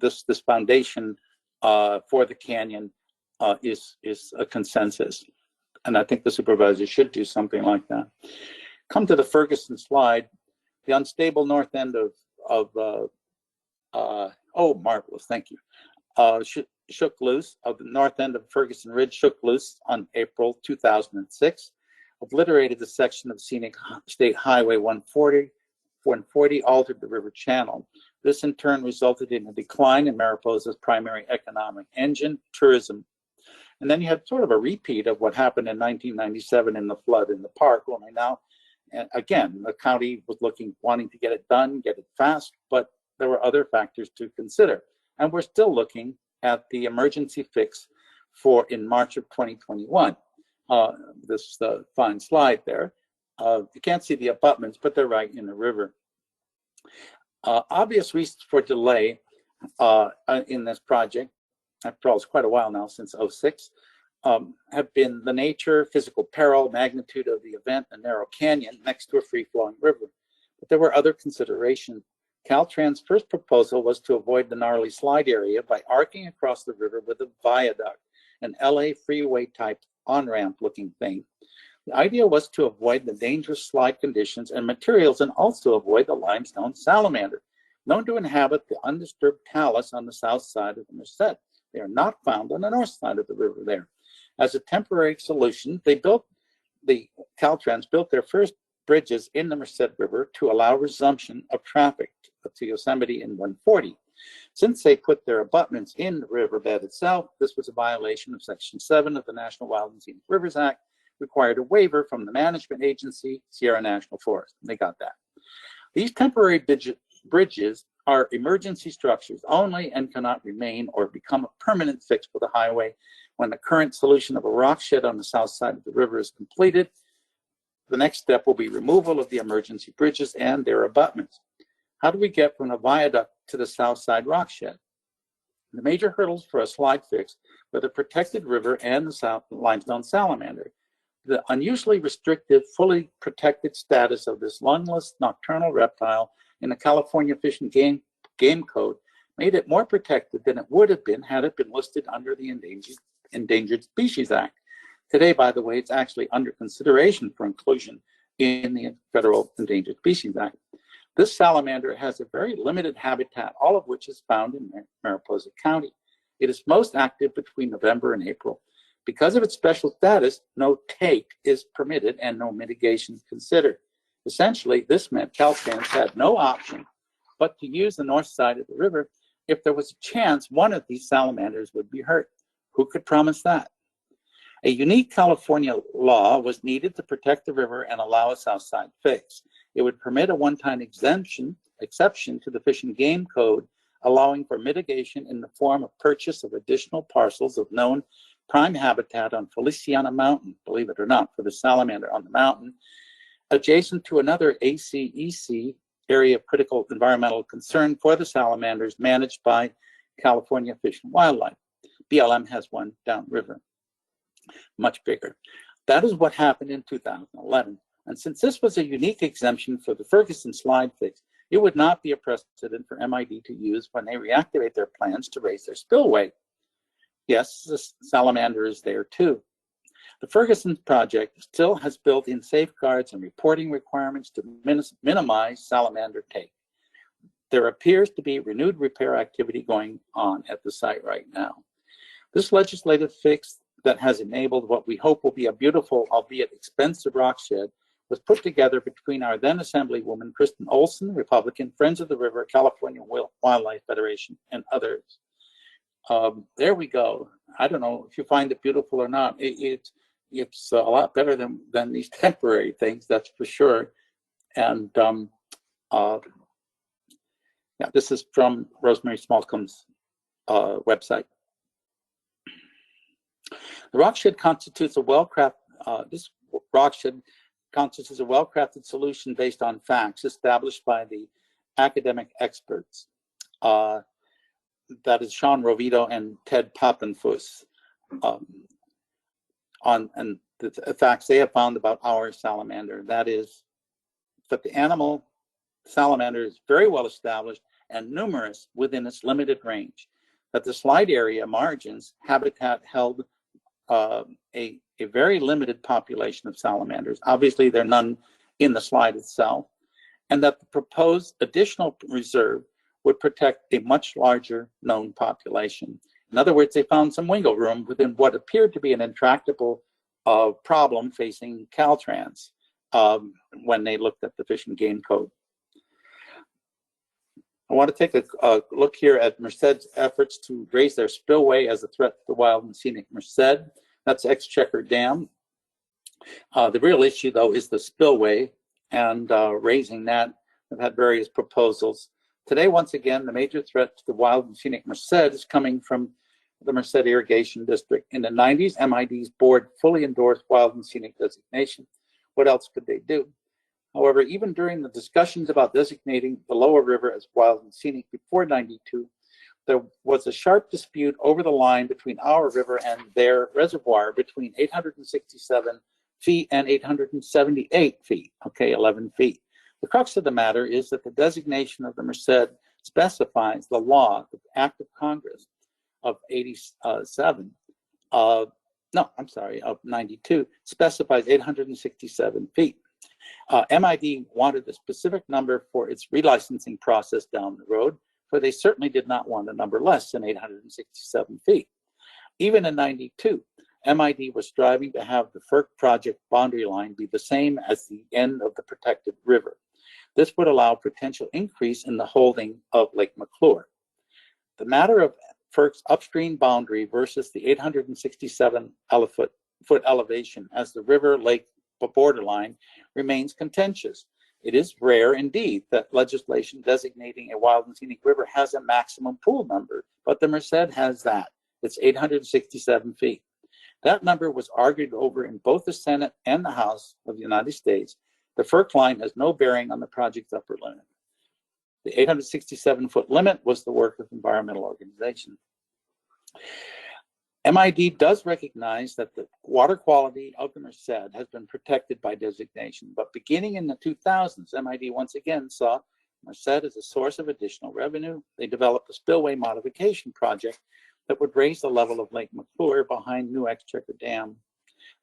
this foundation for the canyon is a consensus. And I think the supervisor should do something like that. Come to the Ferguson slide. The unstable north end of marvelous, thank you. Shook loose of the north end of Ferguson Ridge shook loose on April 2006, obliterated the section of Scenic State Highway 140, altered the river channel. This in turn resulted in a decline in Mariposa's primary economic engine, tourism. And then you had sort of a repeat of what happened in 1997 in the flood in the park, only now, and again, the county was wanting to get it done, get it fast, but there were other factors to consider. And we're still looking at the emergency fix in March of 2021. This fine slide there. You can't see the abutments, but they're right in the river. Obvious reasons for delay in this project, after all, it's quite a while now, since '06, have been the nature, physical peril, magnitude of the event, a narrow canyon next to a free-flowing river. But there were other considerations. Caltrans' first proposal was to avoid the gnarly slide area by arcing across the river with a viaduct, an LA freeway type on-ramp looking thing. The idea was to avoid the dangerous slide conditions and materials, and also avoid the limestone salamander, known to inhabit the undisturbed talus on the south side of the Merced. They are not found on the north side of the river there. As a temporary solution, Caltrans built their first bridges in the Merced River to allow resumption of traffic to Yosemite in 140. Since they put their abutments in the riverbed itself, this was a violation of Section 7 of the National Wild and Scenic Rivers Act, required a waiver from the management agency, Sierra National Forest. They got that. These temporary bridges are emergency structures only and cannot remain or become a permanent fix for the highway. When the current solution of a rock shed on the south side of the river is completed, the next step will be removal of the emergency bridges and their abutments. How do we get from the viaduct to the south side rock shed? The major hurdles for a slide fix were the protected river and the south limestone salamander. The unusually restrictive, fully protected status of this lungless nocturnal reptile in the California Fish and Game Code made it more protected than it would have been had it been listed under the Endangered Species Act. Today, by the way, it's actually under consideration for inclusion in the Federal Endangered Species Act. This salamander has a very limited habitat, all of which is found in Mariposa County. It is most active between November and April. Because of its special status, no take is permitted and no mitigation considered. Essentially, this meant Caltrans had no option but to use the north side of the river if there was a chance one of these salamanders would be hurt. Who could promise that? A unique California law was needed to protect the river and allow a south side fix. It would permit a one-time exception to the Fish and Game Code, allowing for mitigation in the form of purchase of additional parcels of known prime habitat on Feliciana Mountain, believe it or not, for the salamander on the mountain, adjacent to another ACEC, area of critical environmental concern for the salamanders, managed by California Fish and Wildlife. BLM has one downriver, much bigger. That is what happened in 2011. And since this was a unique exemption for the Ferguson slide fix, it would not be a precedent for MID to use when they reactivate their plans to raise their spillway. Yes, the salamander is there too. The Ferguson project still has built-in safeguards and reporting requirements to minimize salamander take. There appears to be renewed repair activity going on at the site right now. This legislative fix that has enabled what we hope will be a beautiful, albeit expensive, rock shed was put together between our then Assemblywoman Kristen Olson, Republican, Friends of the River, California Wildlife Federation, and others. There we go. I don't know if you find it beautiful or not. It's a lot better than these temporary things, that's for sure. And yeah, this is from Rosemary Smallcomb's website. The rock shed constitutes a this rock shed constitutes a well-crafted solution based on facts established by the academic experts. That is Sean Rovito and Ted Papenfuss, and the facts they have found about our salamander. That is that the animal salamander is very well established and numerous within its limited range. That the slide area margins habitat held a very limited population of salamanders. Obviously, there are none in the slide itself, and that the proposed additional reserve would protect a much larger known population. In other words, they found some wiggle room within what appeared to be an intractable problem facing Caltrans when they looked at the Fish and Game Code. I want to take a look here at Merced's efforts to raise their spillway as a threat to the wild and scenic Merced. That's Exchequer Dam. The real issue, though, is the spillway and raising that. I've had various proposals. Today, once again, the major threat to the wild and scenic Merced is coming from the Merced Irrigation District. In the 90s, MID's board fully endorsed wild and scenic designation. What else could they do? However, even during the discussions about designating the lower river as wild and scenic before 92, there was a sharp dispute over the line between our river and their reservoir between 867 feet and 878 feet, okay, 11 feet. The crux of the matter is that the designation of the Merced specifies the law, the Act of Congress of 87, of 92, specifies 867 feet. MID wanted a specific number for its relicensing process down the road, for they certainly did not want a number less than 867 feet. Even in 92, MID was striving to have the FERC project boundary line be the same as the end of the protected river. This would allow potential increase in the holding of Lake McClure. The matter of FERC's upstream boundary versus the 867 foot elevation as the river lake borderline remains contentious. It is rare indeed that legislation designating a wild and scenic river has a maximum pool number, but the Merced has that. It's 867 feet. That number was argued over in both the Senate and the House of the United States. The FERC line has no bearing on the project's upper limit. The 867-foot limit was the work of environmental organizations. MID does recognize that the water quality of the Merced has been protected by designation, but beginning in the 2000s, MID once again saw Merced as a source of additional revenue. They developed a spillway modification project that would raise the level of Lake McClure behind New Exchequer Dam.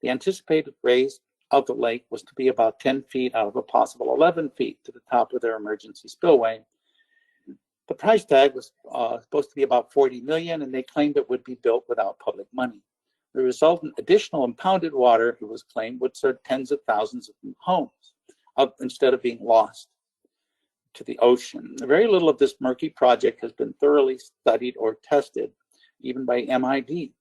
The anticipated raise of the lake was to be about 10 feet out of a possible 11 feet to the top of their emergency spillway. The price tag was supposed to be about $40 million, and they claimed it would be built without public money. The resultant additional impounded water, it was claimed, would serve tens of thousands of new homes instead of being lost to the ocean. Very little of this murky project has been thoroughly studied or tested, even by MID.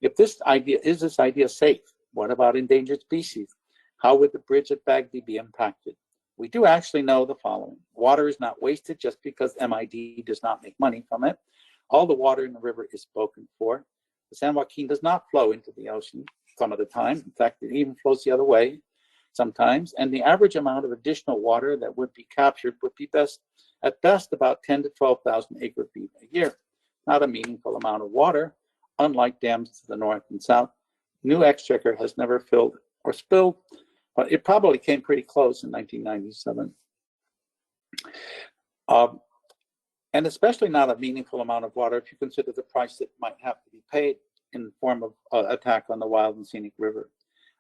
If this idea safe? What about endangered species? How would the bridge at Bagby be impacted? We do actually know the following. Water is not wasted just because MID does not make money from it. All the water in the river is spoken for. The San Joaquin does not flow into the ocean some of the time. In fact, it even flows the other way sometimes. And the average amount of additional water that would be captured would be at best about 10 to 12,000 acre feet a year. Not a meaningful amount of water. Unlike dams to the north and south, New Exchequer has never filled or spilled, but it probably came pretty close in 1997. And especially not a meaningful amount of water if you consider the price that might have to be paid in the form of attack on the wild and scenic river.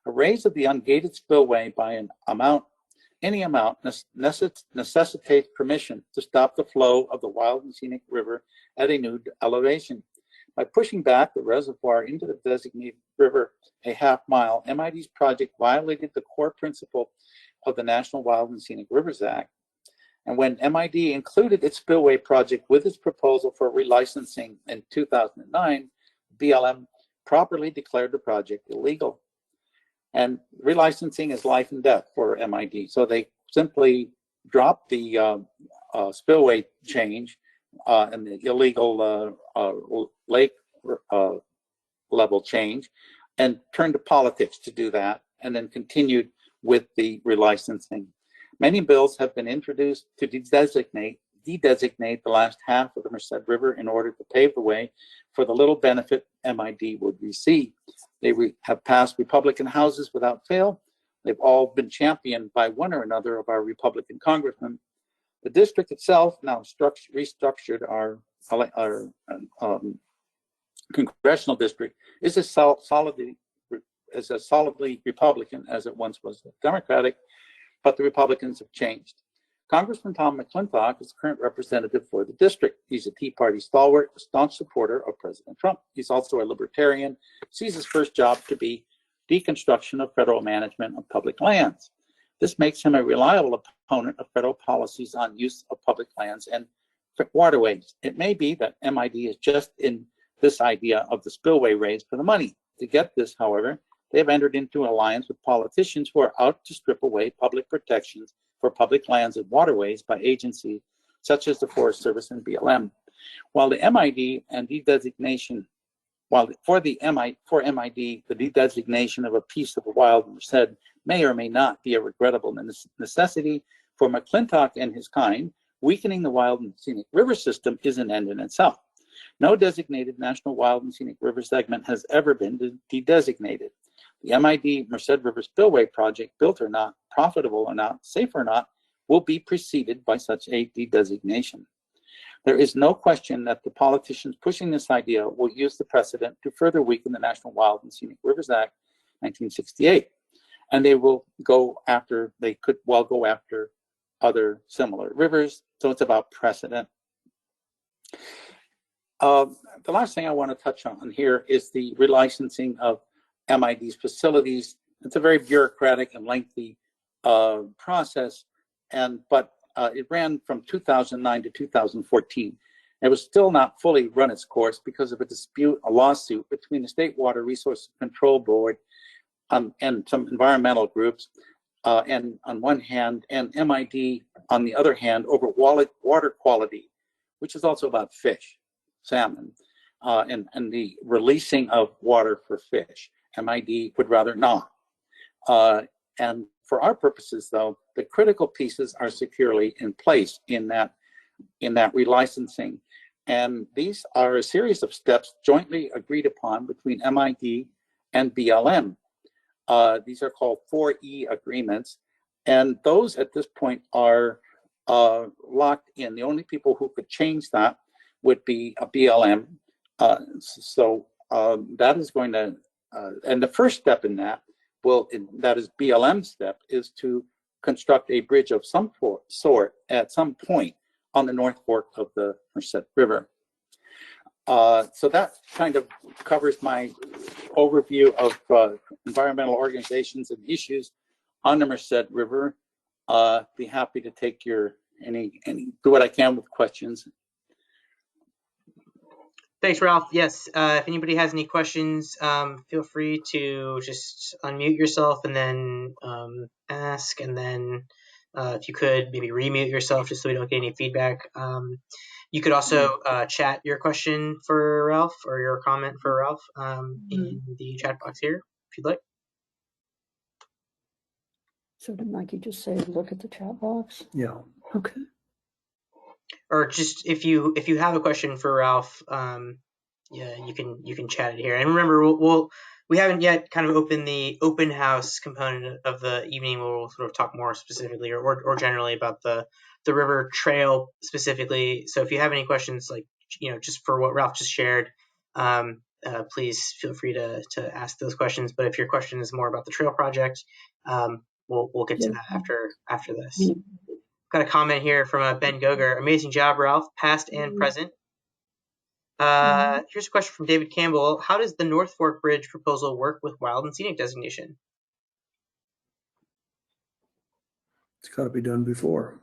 A raise of the ungated spillway by any amount necessitates permission to stop the flow of the Wild and Scenic River at a new elevation. By pushing back the reservoir into the designated river a half-mile, MID's project violated the core principle of the National Wild and Scenic Rivers Act. And when MID included its spillway project with its proposal for relicensing in 2009, BLM properly declared the project illegal. And relicensing is life and death for MID. So they simply dropped the spillway change and the illegal lake level change and turned to politics to do that, and then continued with the relicensing. Many bills have been introduced to dedesignate the last half of the Merced River in order to pave the way for the little benefit MID would receive. They have passed Republican houses without fail. They've all been championed by one or another of our Republican congressmen. The district itself, now restructured, our congressional district, is as solidly Republican as it once was Democratic, but the Republicans have changed. Congressman Tom McClintock is the current representative for the district. He's a Tea Party stalwart, a staunch supporter of President Trump. He's also a libertarian, sees his first job to be deconstruction of federal management of public lands. This makes him a reliable opponent of federal policies on use of public lands and waterways. It may be that MID is just in this idea of the spillway raise for the money. To get this, however, they have entered into an alliance with politicians who are out to strip away public protections for public lands and waterways by agencies such as the Forest Service and BLM. While the MID and dedesignation, for MID, the dedesignation of a piece of the wild Merced may or may not be a regrettable necessity, for McClintock and his kind, weakening the Wild and Scenic River system is an end in itself. No designated National Wild and Scenic River segment has ever been dedesignated. The MID Merced River Spillway project, built or not, profitable or not, safe or not, will be preceded by such a dedesignation. There is no question that the politicians pushing this idea will use the precedent to further weaken the National Wild and Scenic Rivers Act 1968. And they could well go after other similar rivers. So it's about precedent. The last thing I want to touch on here is the relicensing of MID's facilities. It's a very bureaucratic and lengthy process, but it ran from 2009 to 2014. It was still not fully run its course because of a lawsuit between the State Water Resources Control Board and some environmental groups, and on one hand, and MID on the other hand, over water quality, which is also about fish, salmon, and the releasing of water for fish. MID would rather not. And for our purposes, though, the critical pieces are securely in place in that relicensing. And these are a series of steps jointly agreed upon between MID and BLM. These are called 4E agreements. And those at this point are locked in. The only people who could change that would be a BLM. That is going to, and the first step in that that is BLM's step, is to construct a bridge of some sort at some point on the North Fork of the Merced River. So that kind of covers my overview of environmental organizations and issues on the Merced River. Be happy to take do what I can with questions. Thanks, Ralph. Yes, if anybody has any questions, feel free to just unmute yourself and then ask, and then if you could maybe remute yourself just so we don't get any feedback. You could also chat your question for Ralph or your comment for Ralph in the chat box here, if you'd like. So did Mikey just say look at the chat box? Yeah. Okay. Or just if you have a question for Ralph, yeah, you can chat it here. And remember, we haven't yet kind of opened the open house component of the evening, where we'll sort of talk more specifically or generally about the river trail specifically. So if you have any questions, like just for what Ralph just shared, please feel free to ask those questions. But if your question is more about the trail project, we'll get to that after this. Yeah. Got a comment here from Ben Goger. Amazing job, Ralph, past and present. Here's a question from David Campbell. How does the North Fork Bridge proposal work with wild and scenic designation? It's got to be done before.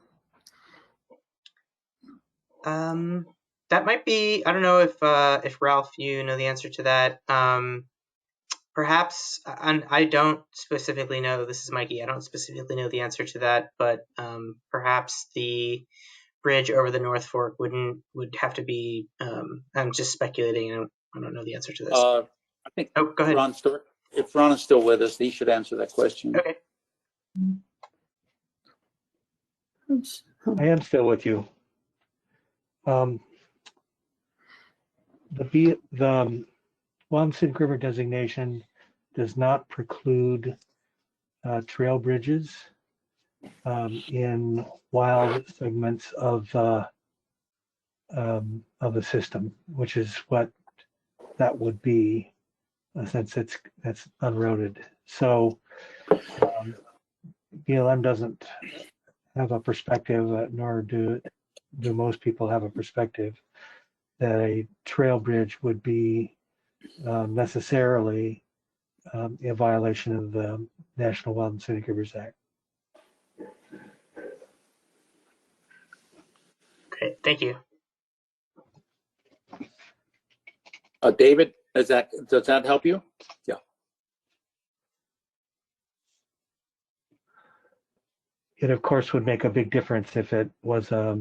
That might be, I don't know if Ralph, you know the answer to that. Perhaps, and I don't specifically know, this is Mikey, I don't specifically know the answer to that, but perhaps the bridge over the North Fork would have to be, I'm just speculating, I don't know the answer to this. I think go ahead. If Ron is still with us, he should answer that question. Okay. Oops. Oh, I am still with you. The Wild and Scenic River designation does not preclude trail bridges in wild segments of the system, which is what that would be, since that's unroaded. So BLM doesn't have a perspective, nor do most people have a perspective that a trail bridge would be necessarily a violation of the National Wild and Scenic Rivers Act. Great, thank you. David, does that help you? Yeah. It of course would make a big difference if it was a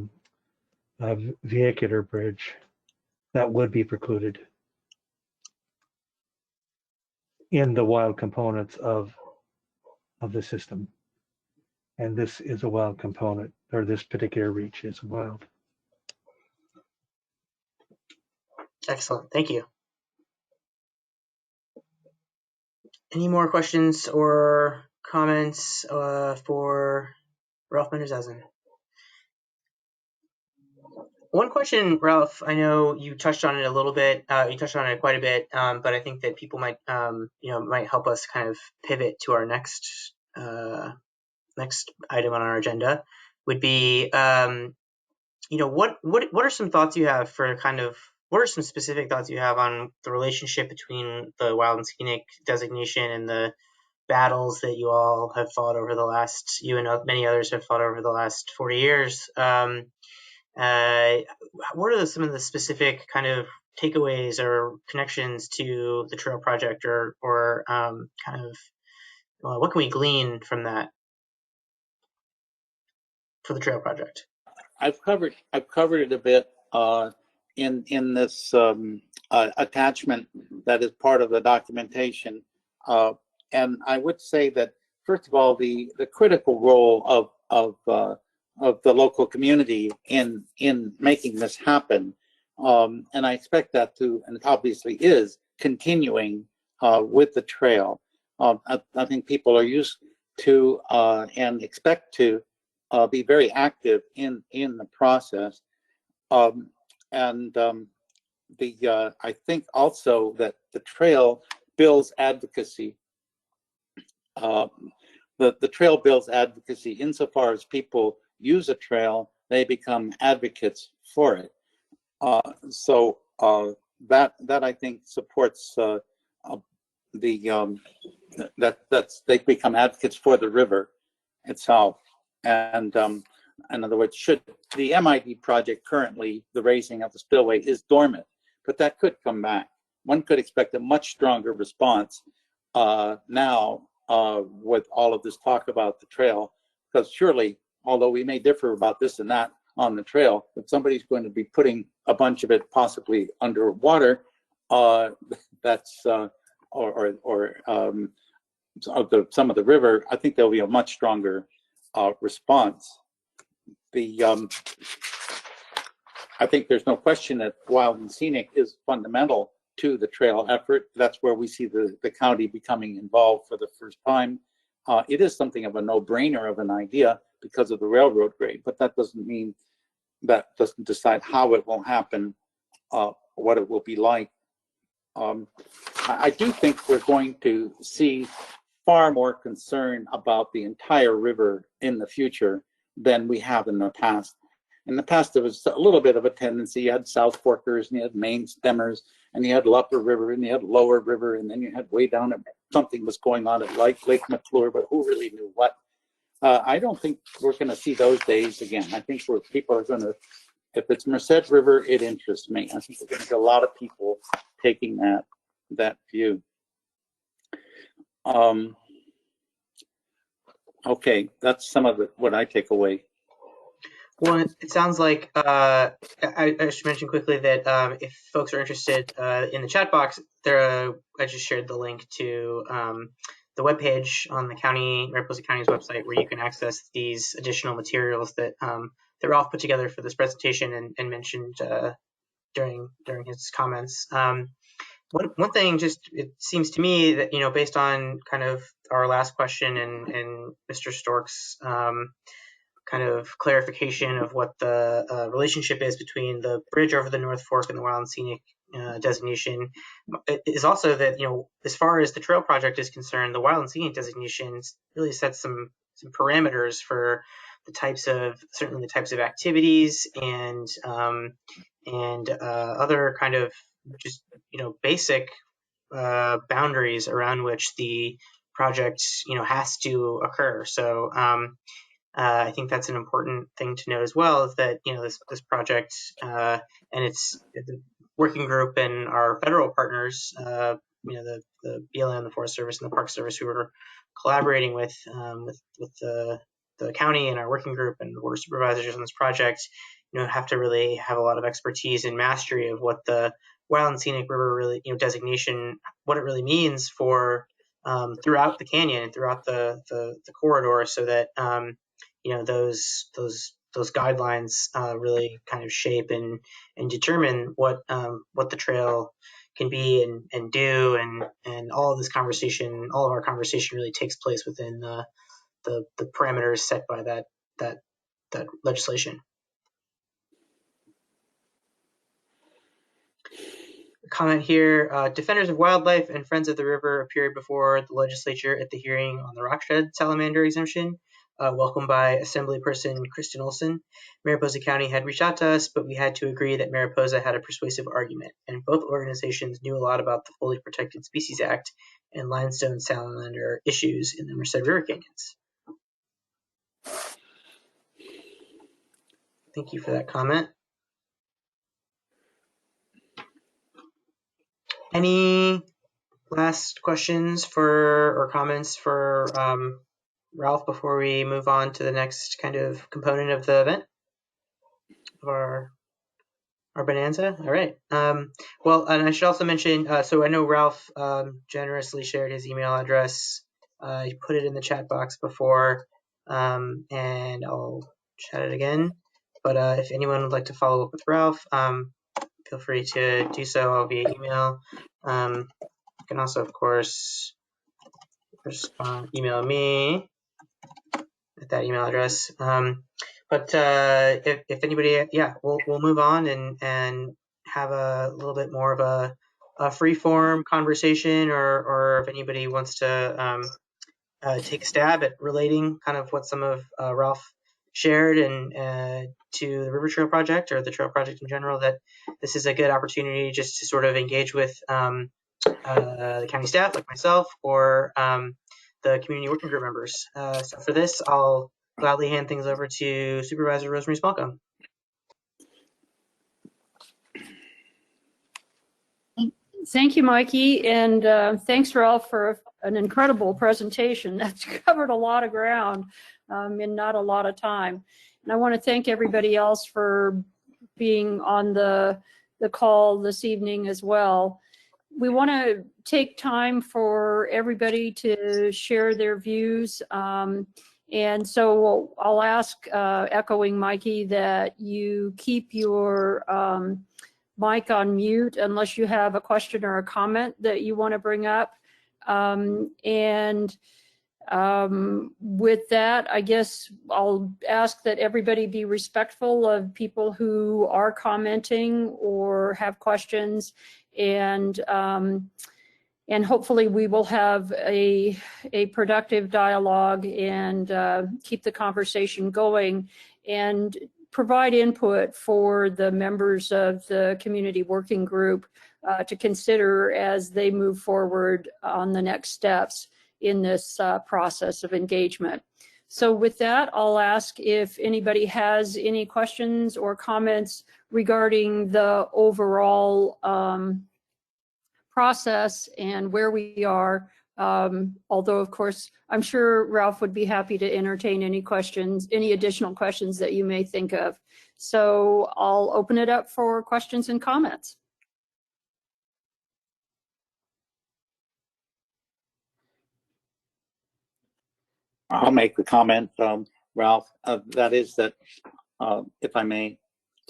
vehicular bridge that would be precluded in the wild components of the system. And this is a wild component, or this particular reach is wild. Excellent, thank you. Any more questions or comments for Ralph Mendershausen? One question, Ralph, I know you touched on it a little bit, you touched on it quite a bit, but I think that people might, might help us kind of pivot to our next item on our agenda would be, what are some thoughts you have for what are some specific thoughts you have on the relationship between the Wild and Scenic designation and the battles that you all have fought over the last, you and many others have fought over the last 40 years? What are some of the specific kind of takeaways or connections to the trail project, or what can we glean from that for the trail project? I've covered it a bit in this attachment that is part of the documentation, and I would say that first of all, the critical role of the local community in making this happen, and I expect that to, and it obviously is continuing with the trail. I think people are used to and expect to be very active in the process, and I think also that the trail builds advocacy. The trail builds advocacy insofar as people use a trail, they become advocates for it. So that I think supports they become advocates for the river itself. And in other words, should the MID project currently, the raising of the spillway is dormant, but that could come back. One could expect a much stronger response now with all of this talk about the trail, because surely, although we may differ about this and that on the trail, if somebody's going to be putting a bunch of it possibly underwater, that's or some of the river, I think there'll be a much stronger response. I think there's no question that Wild and Scenic is fundamental to the trail effort. That's where we see the county becoming involved for the first time. It is something of a no-brainer of an idea because of the railroad grade, but that doesn't mean, that doesn't decide how it will happen, what it will be like. I do think we're going to see far more concern about the entire river in the future than we have in the past. In the past, there was a little bit of a tendency. You had South Forkers, and you had main stemmers, and you had Upper River, and you had Lower River, and then you had way down at something was going on at Lake McClure, but who really knew what? I don't think we're going to see those days again. I think people are going to, if it's Merced River, it interests me. I think we're going to get a lot of people taking that view. Okay, that's some of what I take away. Well, it sounds like I should mention quickly that if folks are interested in the chat box, I just shared the link to the webpage on the Mariposa County's website, where you can access these additional materials that Ralph put together for this presentation and mentioned during his comments. One thing, it seems to me that, based on kind of our last question and Mr. Stork's kind of clarification of what the relationship is between the bridge over the North Fork and the Wild and Scenic designation, is also that, as far as the trail project is concerned, the Wild and Scenic designation really sets some parameters for certainly the types of activities and other kind of just, basic boundaries around which the project, has to occur. So I think that's an important thing to note as well, is that, this project and it's the working group and our federal partners, the BLM, the Forest Service, and the Park Service, who are collaborating with the county and our working group and the board of supervisors on this project, have to really have a lot of expertise and mastery of what the Wild and Scenic River really, designation, what it really means for throughout the canyon and throughout the corridor, so that those guidelines really kind of shape and determine what the trail can be and do, and all of our conversation really takes place within the parameters set by that legislation. Comment here, defenders of wildlife and friends of the river appeared before the legislature at the hearing on the rockshed salamander exemption, welcomed by Assemblyperson Kristen Olson. Mariposa County had reached out to us, but we had to agree that Mariposa had a persuasive argument, and both organizations knew a lot about the Fully Protected Species Act and limestone salamander issues in the Merced River canyons. Thank you for that comment. Any last questions or comments for Ralph before we move on to the next kind of component of the event, of our bonanza? All right. Well, and I should also mention, so I know Ralph generously shared his email address. He put it in the chat box before, and I'll chat it again. But if anyone would like to follow up with Ralph, feel free to do so via email. You can also, of course, email me at that email address. But if anybody, we'll move on and have a little bit more of a free form conversation, or if anybody wants to take a stab at relating kind of what some of Ralph shared and to the River Trail Project or the Trail Project in general, that this is a good opportunity just to sort of engage with the county staff like myself, or the community working group members. So for this, I'll gladly hand things over to Supervisor Rosemary Smallcombe. Thank you, Mikey, and thanks, Ralph, for an incredible presentation. That's covered a lot of ground in not a lot of time. And I want to thank everybody else for being on the call this evening as well. We want to take time for everybody to share their views. And so I'll ask, echoing Mikey, that you keep your mic on mute unless you have a question or a comment that you want to bring up. With that, I guess I'll ask that everybody be respectful of people who are commenting or have questions, and hopefully we will have a productive dialogue and keep the conversation going and provide input for the members of the community working group to consider as they move forward on the next steps in this process of engagement. So with that, I'll ask if anybody has any questions or comments regarding the overall process and where we are. Although, of course, I'm sure Ralph would be happy to entertain any questions, any additional questions that you may think of. So I'll open it up for questions and comments. I'll make the comment, Ralph, that is that, if I may,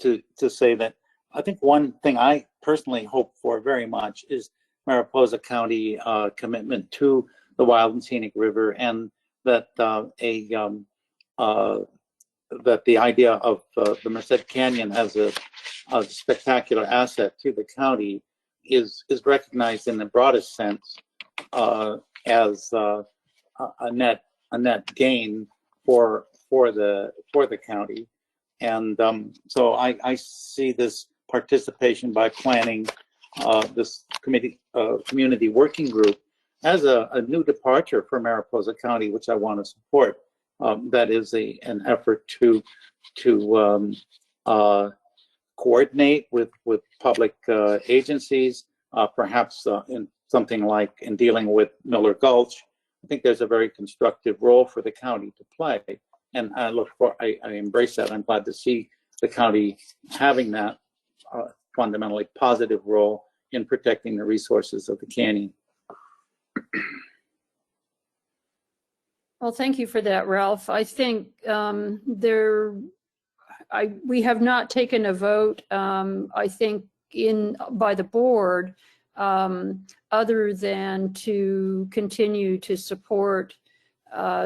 to say that I think one thing I personally hope for very much is Mariposa County commitment to the Wild and Scenic River, and that that the idea of the Merced Canyon as a spectacular asset to the county is recognized in the broadest sense as a net gain for the county. And so I see this participation by planning this community working group as a new departure for Mariposa County, which I want to support. That is an effort to coordinate with public agencies, perhaps in something like in dealing with Miller Gulch. I think there's a very constructive role for the county to play, and I embrace that. I'm glad to see the county having that fundamentally positive role in protecting the resources of the canyon. Well, thank you for that, Ralph. I think we have not taken a vote, I think, by the board, other than to continue to support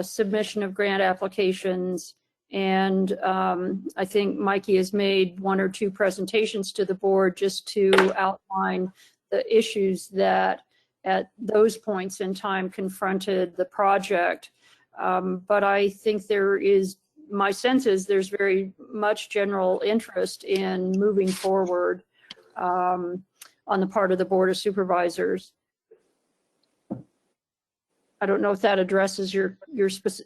submission of grant applications. And I think Mikey has made 1 or 2 presentations to the board just to outline the issues that at those points in time confronted the project. But I think my sense is there's very much general interest in moving forward on the part of the Board of Supervisors. I don't know if that addresses your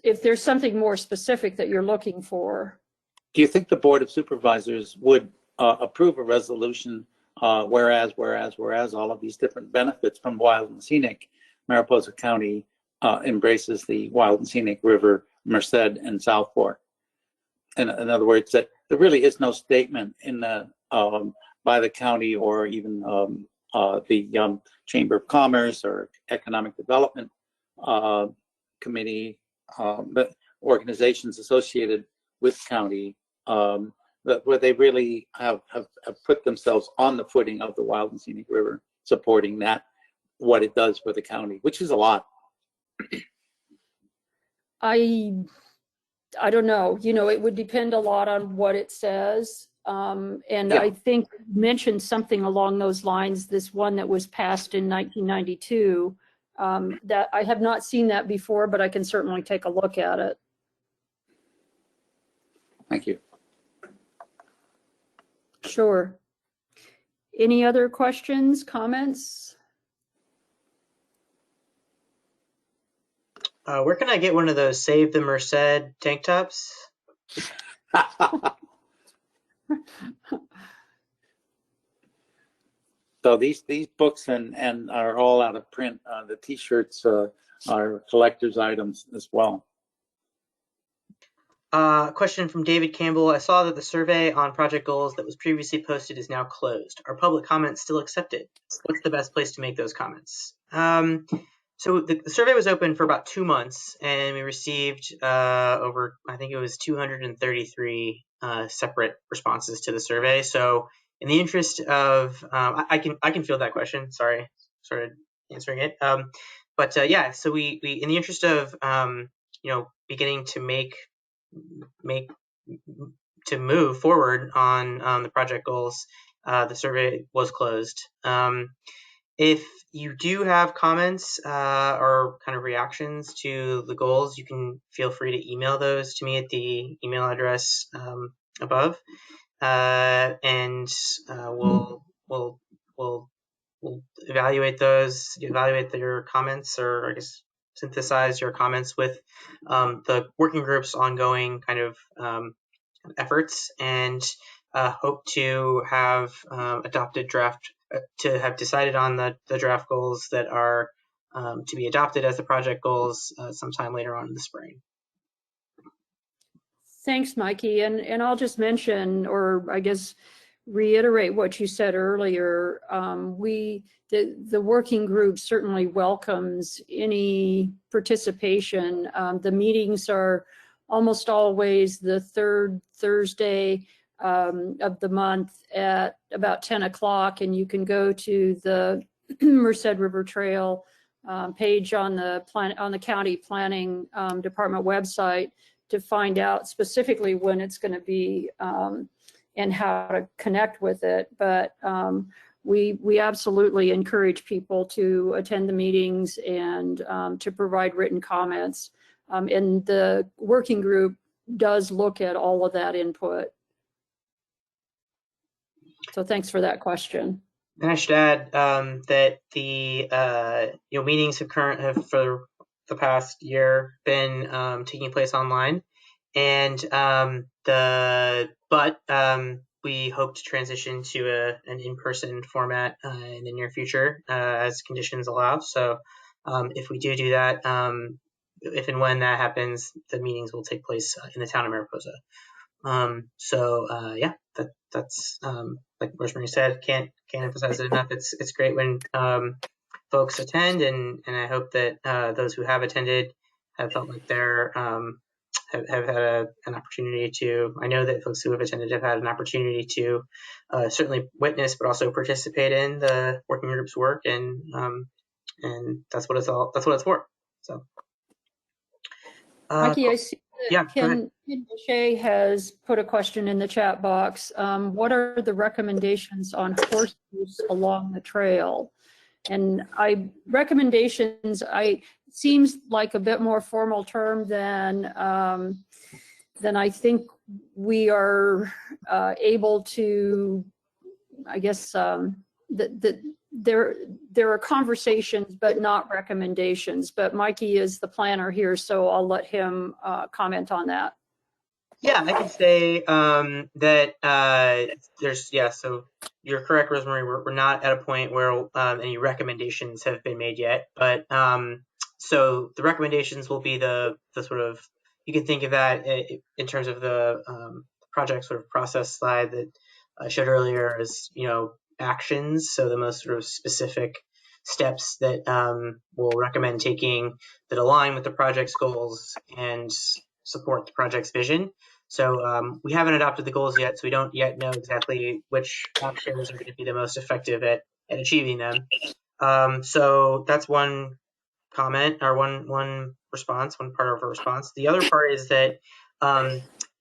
if there's something more specific that you're looking for. Do you think the Board of Supervisors would approve a resolution, whereas all of these different benefits from Wild and Scenic, Mariposa County embraces the Wild and Scenic River, Merced, and South Fork? In other words, that there really is no statement in the by the county or even the Chamber of Commerce or Economic Development Committee, but organizations associated with county, where they really have put themselves on the footing of the Wild and Scenic River, supporting that, what it does for the county, which is a lot. I don't know. It would depend a lot on what it says. And yeah. I think you mentioned something along those lines, this one that was passed in 1992. That I have not seen that before, but I can certainly take a look at it. Thank you. Sure. Any other questions, comments? Where can I get one of those Save the Merced tank tops? So these books and are all out of print. The T-shirts are collector's items as well. Question from David Campbell. I saw that the survey on project goals that was previously posted is now closed. Are public comments still accepted? What's the best place to make those comments? So the survey was open for about 2 months, and we received over, I think it was 233 separate responses to the survey. So in the interest of, I can field that question. Sorry, started answering it. But yeah, so we in the interest of beginning to move forward on the project goals, the survey was closed. If you do have comments or kind of reactions to the goals, you can feel free to email those to me at the email address above, and we'll evaluate those, evaluate your comments, or I guess synthesize your comments with the working group's ongoing kind of efforts, and hope to have adopted draft, to have decided on the draft goals that are to be adopted as the project goals sometime later on in the spring. Thanks, Mikey. And I'll just mention, or I guess reiterate what you said earlier. The working group certainly welcomes any participation. The meetings are almost always the third Thursday of the month at about 10 o'clock, and you can go to the Merced River Trail page on the county planning department website to find out specifically when it's going to be and how to connect with it. But we absolutely encourage people to attend the meetings and to provide written comments. And the working group does look at all of that input. So thanks for that question. And I should add that the meetings have for the past year been taking place online, and we hope to transition to an in-person format in the near future as conditions allow. So if we do that, if and when that happens, the meetings will take place in the town of Mariposa. That's like Rosemary said, can't emphasize it enough. It's great when folks attend, and I hope that those who have attended have felt like they're have had an opportunity to. I know that folks who have attended have had an opportunity to certainly witness, but also participate in the working group's work, and that's what it's for. So, Mikey, I see that yeah, Ken Shea has put a question in the chat box. What are the recommendations on horse use along the trail? And recommendations seems like a bit more formal term than I think we are able to, I guess, there are conversations, but not recommendations. But Mikey is the planner here, so I'll let him comment on that. Yeah, I can say that so you're correct, Rosemary. We're not at a point where any recommendations have been made yet, but so the recommendations will be the sort of, you can think of that in terms of the project sort of process slide that I showed earlier as, actions. So the most sort of specific steps that we'll recommend taking that align with the project's goals and support the project's vision. So we haven't adopted the goals yet, so we don't yet know exactly which actions are going to be the most effective at achieving them. So that's one comment, or one response, one part of a response. The other part is that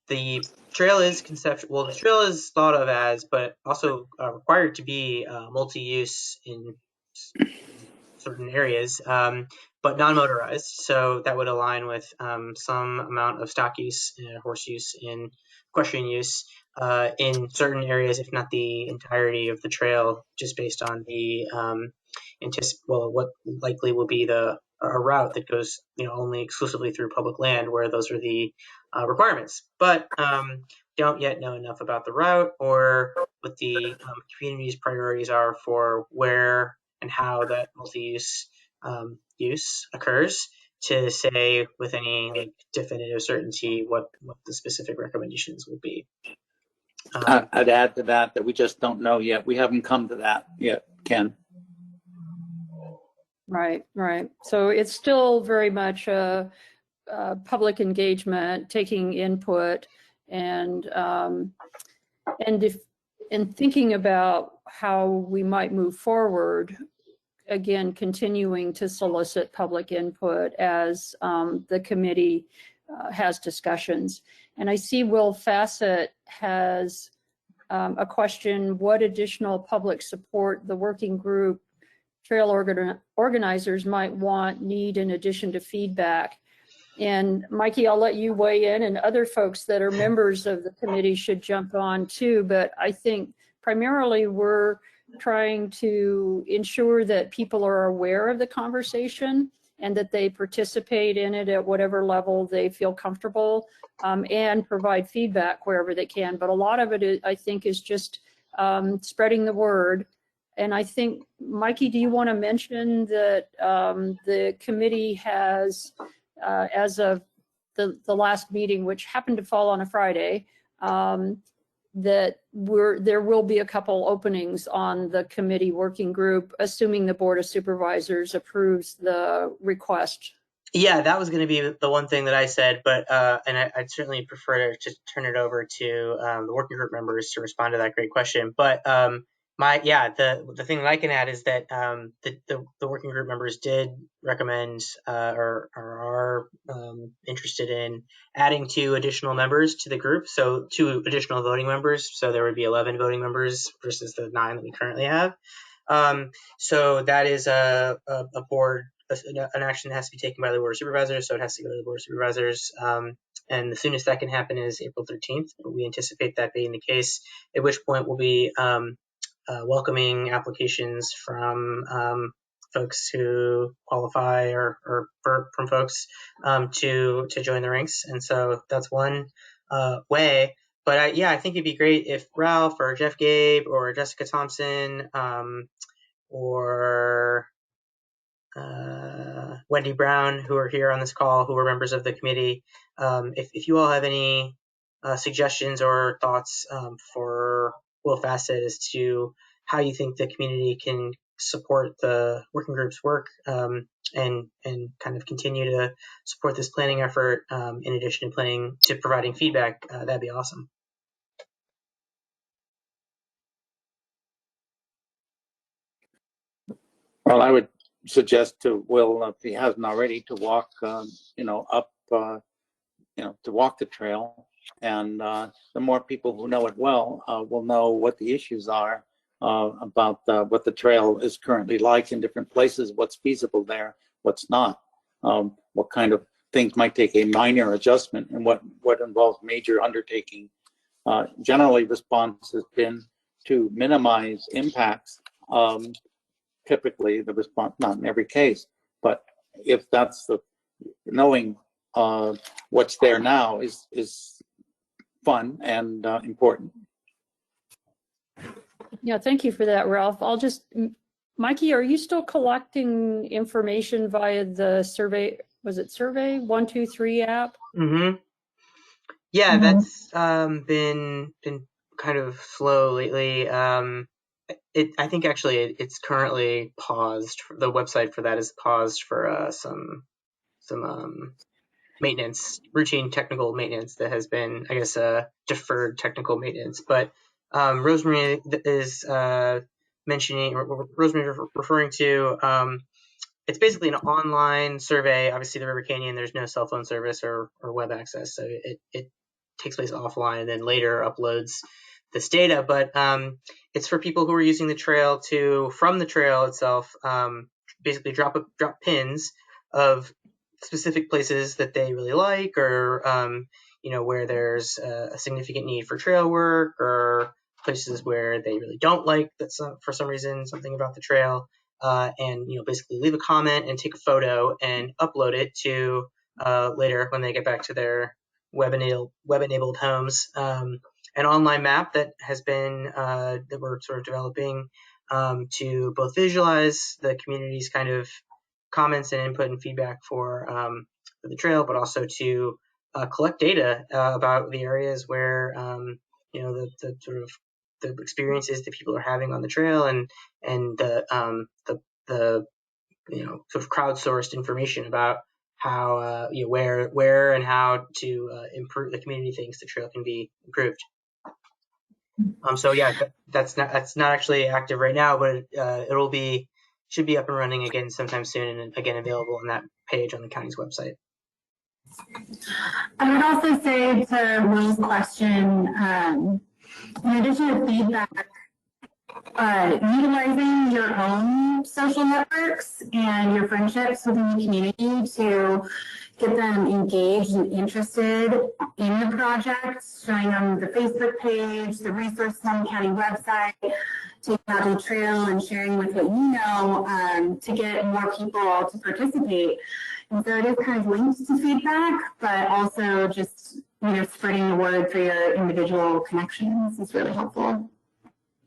the trail is conceptual. Well, the trail is thought of as, but also required to be multi-use in certain areas, but non-motorized. So that would align with some amount of stock use, horse use, and equestrian use in certain areas, if not the entirety of the trail, just based on the what likely will be a route that goes, only exclusively through public land, where those are the requirements. But don't yet know enough about the route or what the community's priorities are for where and how that multi-use use occurs to say with any definitive certainty what the specific recommendations will be. I'd add to that we just don't know yet. We haven't come to that yet, Ken. Right. So it's still very much a public engagement, taking input, and thinking about how we might move forward. Again, continuing to solicit public input as the committee has discussions. And I see Will Fassett has a question, what additional public support the working group trail organizers might need in addition to feedback. And Mikey, I'll let you weigh in, and other folks that are members of the committee should jump on too. But I think primarily we're trying to ensure that people are aware of the conversation and that they participate in it at whatever level they feel comfortable, and provide feedback wherever they can. But a lot of it, I think, is just spreading the word. And I think, Mikey, do you want to mention that the committee has, as of the last meeting, which happened to fall on a Friday, that there will be a couple openings on the committee working group, assuming the Board of Supervisors approves the request. Yeah, that was going to be the one thing that I said, but and I'd certainly prefer to turn it over to the working group members to respond to that great question. But the thing that I can add is that the working group members did recommend or are interested in adding 2 additional members to the group, so 2 additional voting members. So there would be 11 voting members versus the 9 that we currently have. So that is a board. An action that has to be taken by the Board of Supervisors, so it has to go to the Board of Supervisors. And the soonest that can happen is April 13th. But we anticipate that being the case, at which point we'll be welcoming applications from folks who qualify or from folks to join the ranks. And so that's one way. But I think it'd be great if Ralph or Jeff Gabe or Jessica Thompson or Wendy Brown, who are here on this call, who are members of the committee. If you all have any suggestions or thoughts for Will Fassett as to how you think the community can support the working group's work and kind of continue to support this planning effort, in addition to providing feedback, that'd be awesome. Well, I would suggest to Will, if he hasn't already, to walk, up, to walk the trail. And the more people who know it well will know what the issues are about what the trail is currently like in different places, what's feasible there, what's not, what kind of things might take a minor adjustment, and what involves major undertaking. Generally, response has been to minimize impacts. Typically the response, not in every case, but if that's the knowing what's there now is fun and important. Yeah, thank you for that, Ralph. Mikey, are you still collecting information via the survey? Was it Survey 123 app? Mm-hmm. Yeah, that's been kind of slow lately. I think actually it's currently paused. The website for that is paused for some maintenance, routine technical maintenance that has been, I guess, deferred technical maintenance. But Rosemary is mentioning, or Rosemary referring to, it's basically an online survey. Obviously, the River Canyon, there's no cell phone service or web access, so it takes place offline and then later uploads this data. But it's for people who are using the trail from the trail itself, basically drop pins of specific places that they really like, or where there's a significant need for trail work, or places where they really don't like that for some reason something about the trail, and basically leave a comment and take a photo and upload it to later when they get back to their web-enabled homes. An online map that has been that we're sort of developing to both visualize the community's kind of comments and input and feedback for the trail, but also to collect data about the areas where the sort of the experiences that people are having on the trail, and the sort of crowdsourced information about how where and how to improve the community thinks the trail can be improved. So yeah, that's not actually active right now, but should be up and running again sometime soon, and again available on that page on the county's website. I would also say to Will's question, In addition to feedback, utilizing your own social networks and your friendships within the community to get them engaged and interested in the project, showing them the Facebook page, the Resource Home County website, taking out the trail and sharing with what you know to get more people to participate. And so it is kind of linked to feedback, but also just spreading the word through your individual connections is really helpful.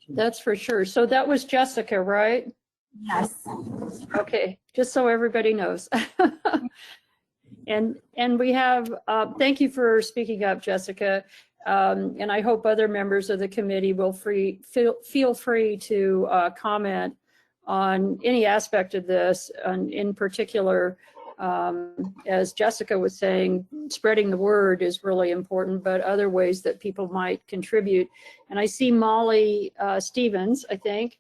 That's for sure. So that was Jessica, right? Yes. Okay, just so everybody knows. And we have, thank you for speaking up, Jessica. And I hope other members of the committee will feel free to comment on any aspect of this, and in particular, as Jessica was saying, spreading the word is really important, but other ways that people might contribute. And I see Molly Stevens, I think,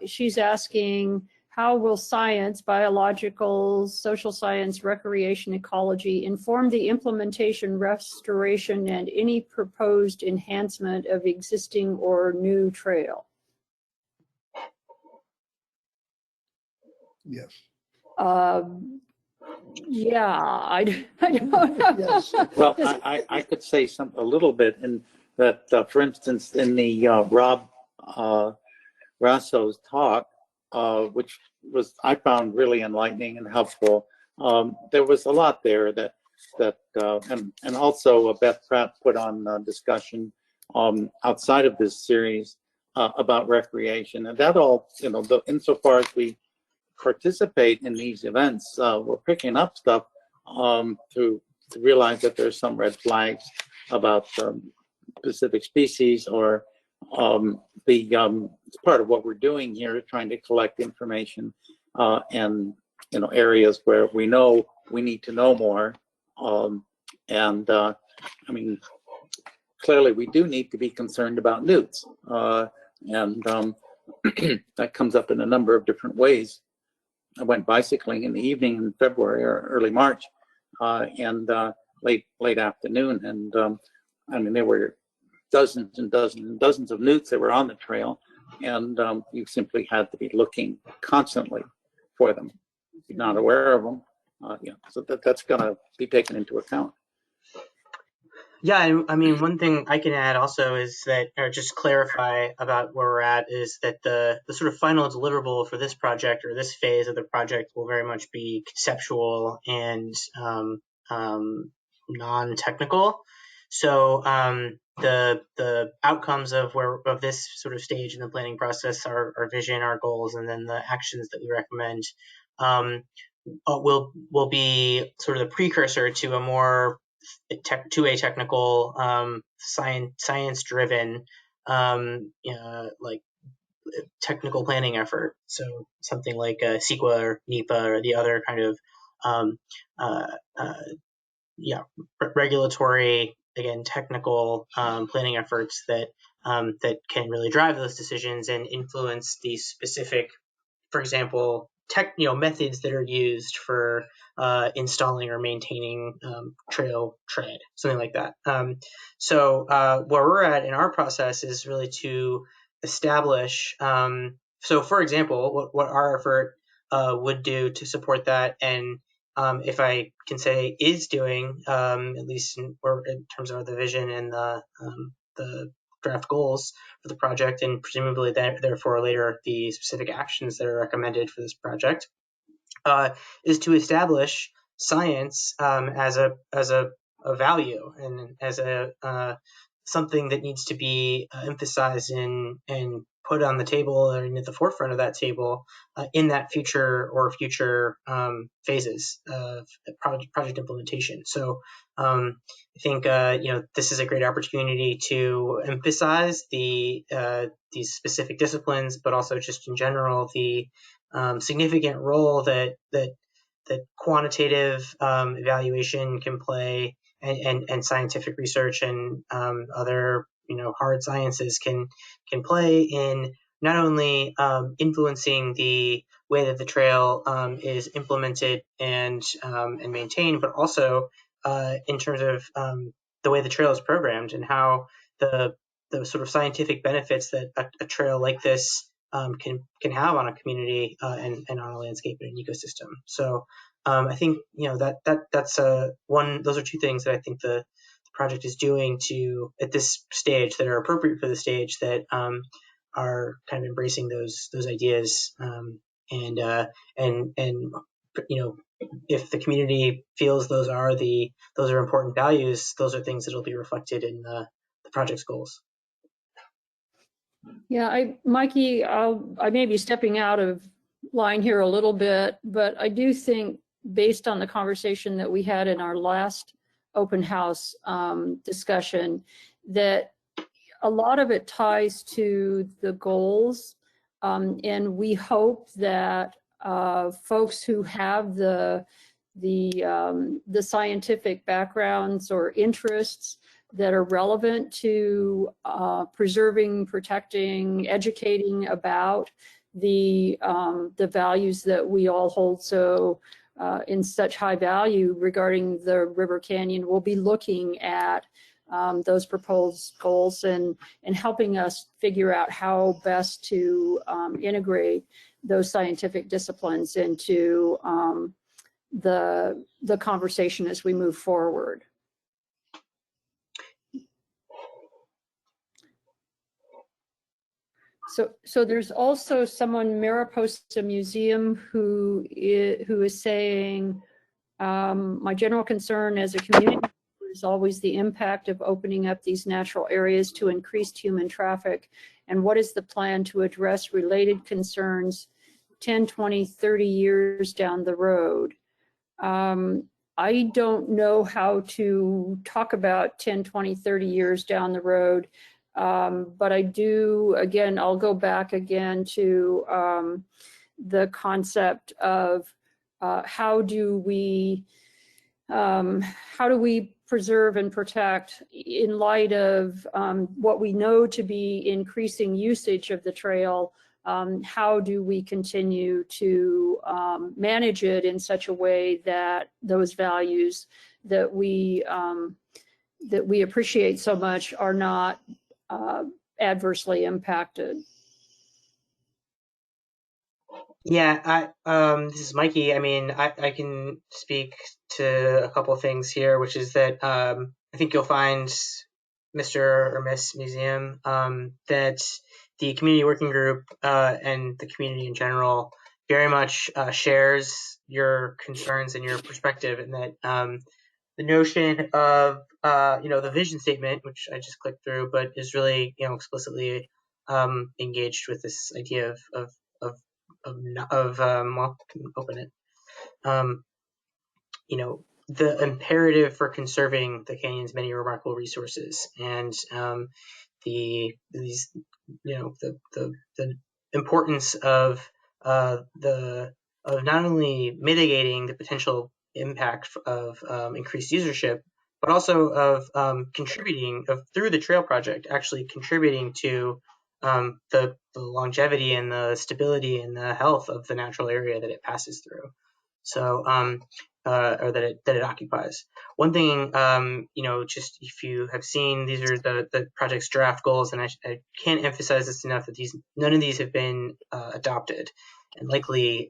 she's asking, how will science, biological, social science, recreation, ecology inform the implementation, restoration, and any proposed enhancement of existing or new trail? Yes. Yeah, I don't know. Yes. Well, I could say a little bit in that, for instance, in the Rob Rasso's talk, which I found really enlightening and helpful. There was a lot there that and also Beth Pratt put on discussion outside of this series about recreation, and that all, insofar as we participate in these events, we're picking up stuff to realize that there's some red flags about specific species, or it's part of what we're doing here, trying to collect information and areas where we know we need to know more. I mean, clearly we do need to be concerned about newts, and that comes up in a number of different ways. I went bicycling in the evening in February or early March, and late afternoon, and I mean, there were dozens and dozens and dozens of newts that were on the trail, and you simply had to be looking constantly for them. If you're not aware of them, so that's going to be taken into account. Yeah, I mean, one thing I can add also is that, or just clarify about where we're at, is that the sort of final deliverable for this project, or this phase of the project, will very much be conceptual and non-technical. So the outcomes of this sort of stage in the planning process, our vision, our goals, and then the actions that we recommend will be sort of the precursor to a more technical, science-driven, like technical planning effort. So something like CEQA or NEPA or the other kind of regulatory, again, technical planning efforts that can really drive those decisions and influence the specific, for example, methods that are used for installing or maintaining trail tread, something like that. So where we're at in our process is really to establish. So, for example, what our effort would do to support that, and if I can say is doing, at least in terms of the vision and the draft goals for the project, and presumably therefore later the specific actions that are recommended for this project, is to establish science as a value, and as a something that needs to be emphasized and put on the table, or at the forefront of that table in that future phases of project implementation. So I think this is a great opportunity to emphasize these specific disciplines, but also just in general the significant role that quantitative evaluation can play, and scientific research and other hard sciences can play in not only influencing the way that the trail is implemented and maintained, but also in terms of the way the trail is programmed and how the the sort of scientific benefits that a trail like this can have on a community and on a landscape and an ecosystem. So I think that's one. Those are two things that I think the project is doing to at this stage that are appropriate for the stage that are kind of embracing those ideas and if the community feels those are important values, those are things that will be reflected in the project's goals. Yeah, Mikey, I may be stepping out of line here a little bit, but I do think based on the conversation that we had in our last open house discussion, that a lot of it ties to the goals. And we hope that folks who have the scientific backgrounds or interests that are relevant to preserving, protecting, educating about the values that we all hold so in such high value regarding the River Canyon will be looking at those proposed goals and helping us figure out how best to integrate those scientific disciplines into the conversation as we move forward. So there's also someone, Mariposa Museum, who is saying, my general concern as a community is always the impact of opening up these natural areas to increased human traffic, and what is the plan to address related concerns 10, 20, 30 years down the road? I don't know how to talk about 10, 20, 30 years down the road. But I do, again, I'll go back again to the concept of how do we preserve and protect in light of what we know to be increasing usage of the trail. How do we continue to manage it in such a way that those values that we appreciate so much are not adversely impacted? Yeah, this is Mikey. I mean, I can speak to a couple of things here, which is that I think you'll find, Mr. or Miss Museum, that the community working group and the community in general very much shares your concerns and your perspective, and that the notion of the vision statement, which I just clicked through, but is really explicitly engaged with this idea of well, I can open it. The imperative for conserving the canyon's many remarkable resources, and the importance of not only mitigating the potential impact of increased usership, but also of contributing through the trail project, actually contributing to the longevity and the stability and the health of the natural area that it passes through. So, or that it occupies. One thing, just if you have seen, these are the project's draft goals, and I can't emphasize this enough that none of these have been adopted, and likely,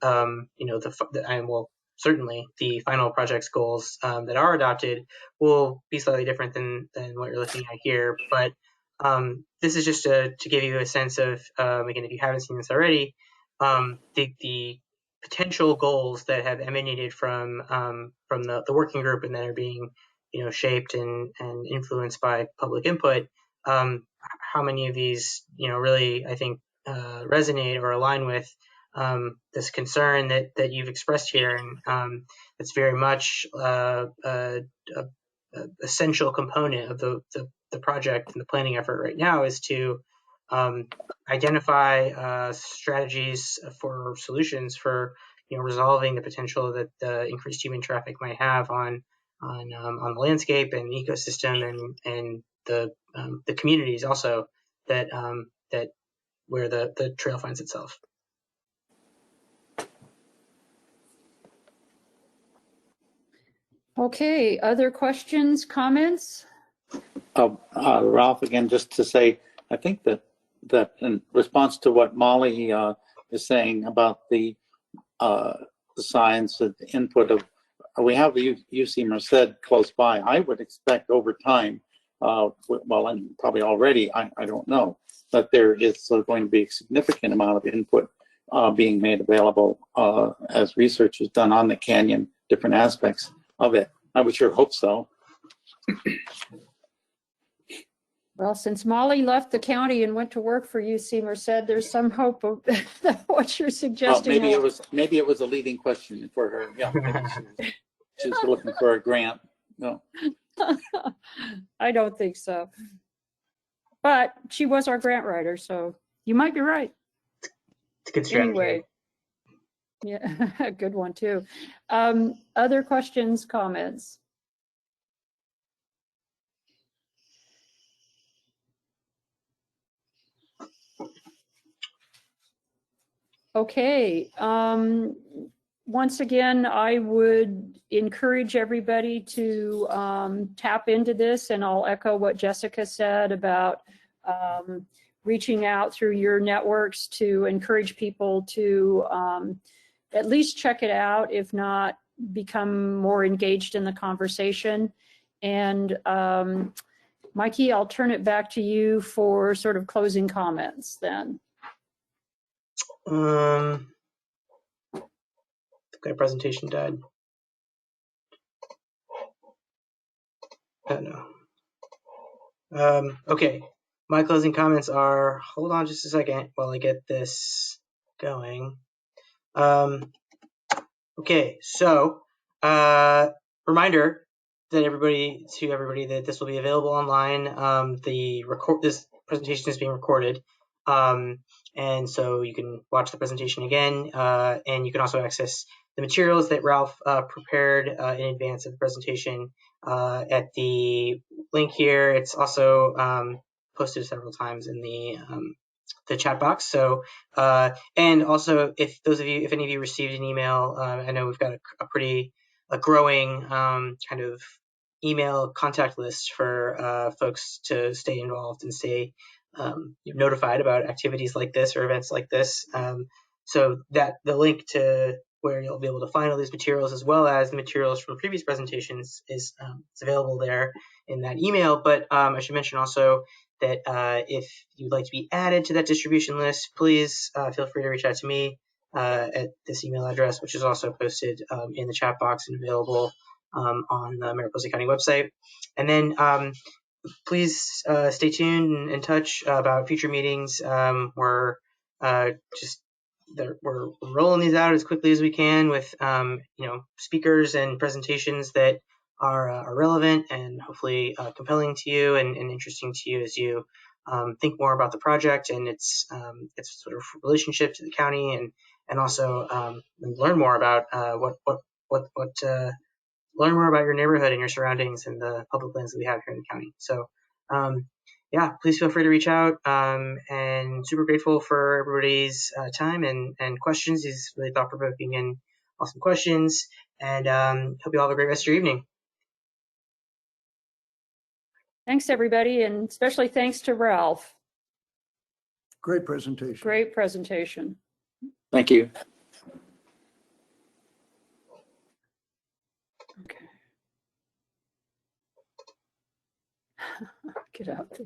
certainly the final project's goals that are adopted will be slightly different than what you're looking at here. But this is just to give you a sense of, again, if you haven't seen this already, the potential goals that have emanated from the working group and that are being shaped and influenced by public input. How many of these really, I think, resonate or align with this concern that you've expressed here, and it's very much a essential component of the project and the planning effort right now is to identify strategies for solutions for resolving the potential that the increased human traffic might have on the landscape and ecosystem and the communities also that where the trail finds itself. Okay, other questions, comments? Ralph, again, just to say, I think that in response to what Molly is saying about the science and input of, we have UC Merced close by. I would expect over time, well, and probably already, I don't know, that there is going to be a significant amount of input being made available as research is done on the canyon, different aspects of it. I would sure hope so. Well, since Molly left the county and went to work for UC Merced, there's some hope of what you're Well, suggesting. maybe it was a leading question for her. Yeah, maybe she was looking for a grant. No. I don't think so. But she was our grant writer, so you might be right. It's a good strategy. Anyway, yeah, good one too. Other questions, comments? Okay. Once again, I would encourage everybody to tap into this, and I'll echo what Jessica said about reaching out through your networks to encourage people to at least check it out, if not become more engaged in the conversation. And Mikey, I'll turn it back to you for sort of closing comments then. I think my presentation died. I don't know. Okay, my closing comments are, hold on just a second while I get this going. Okay, so reminder that everybody that this will be available online. This presentation is being recorded, and so you can watch the presentation again, and you can also access the materials that Ralph prepared in advance of the presentation at the link here. It's also posted several times in the chat box. So, and also if any of you received an email, I know we've got a growing kind of email contact list for folks to stay involved and stay notified about activities like this or events like this. So that the link to where you'll be able to find all these materials, as well as the materials from previous presentations, is available there in that email. But I should mention also that if you'd like to be added to that distribution list, please feel free to reach out to me at this email address, which is also posted in the chat box and available on the Mariposa County website. And then please stay tuned and in touch about future meetings. We're rolling these out as quickly as we can with speakers and presentations that are relevant and hopefully compelling to you and interesting to you as you think more about the project and its sort of relationship to the county, and also learn more about learn more about your neighborhood and your surroundings and the public lands that we have here in the county. So yeah, please feel free to reach out, and super grateful for everybody's time and questions. These really thought-provoking and awesome questions, and hope you all have a great rest of your evening. Thanks, everybody, and especially thanks to Ralph. Great presentation. Great presentation. Thank you. Okay. Get out there.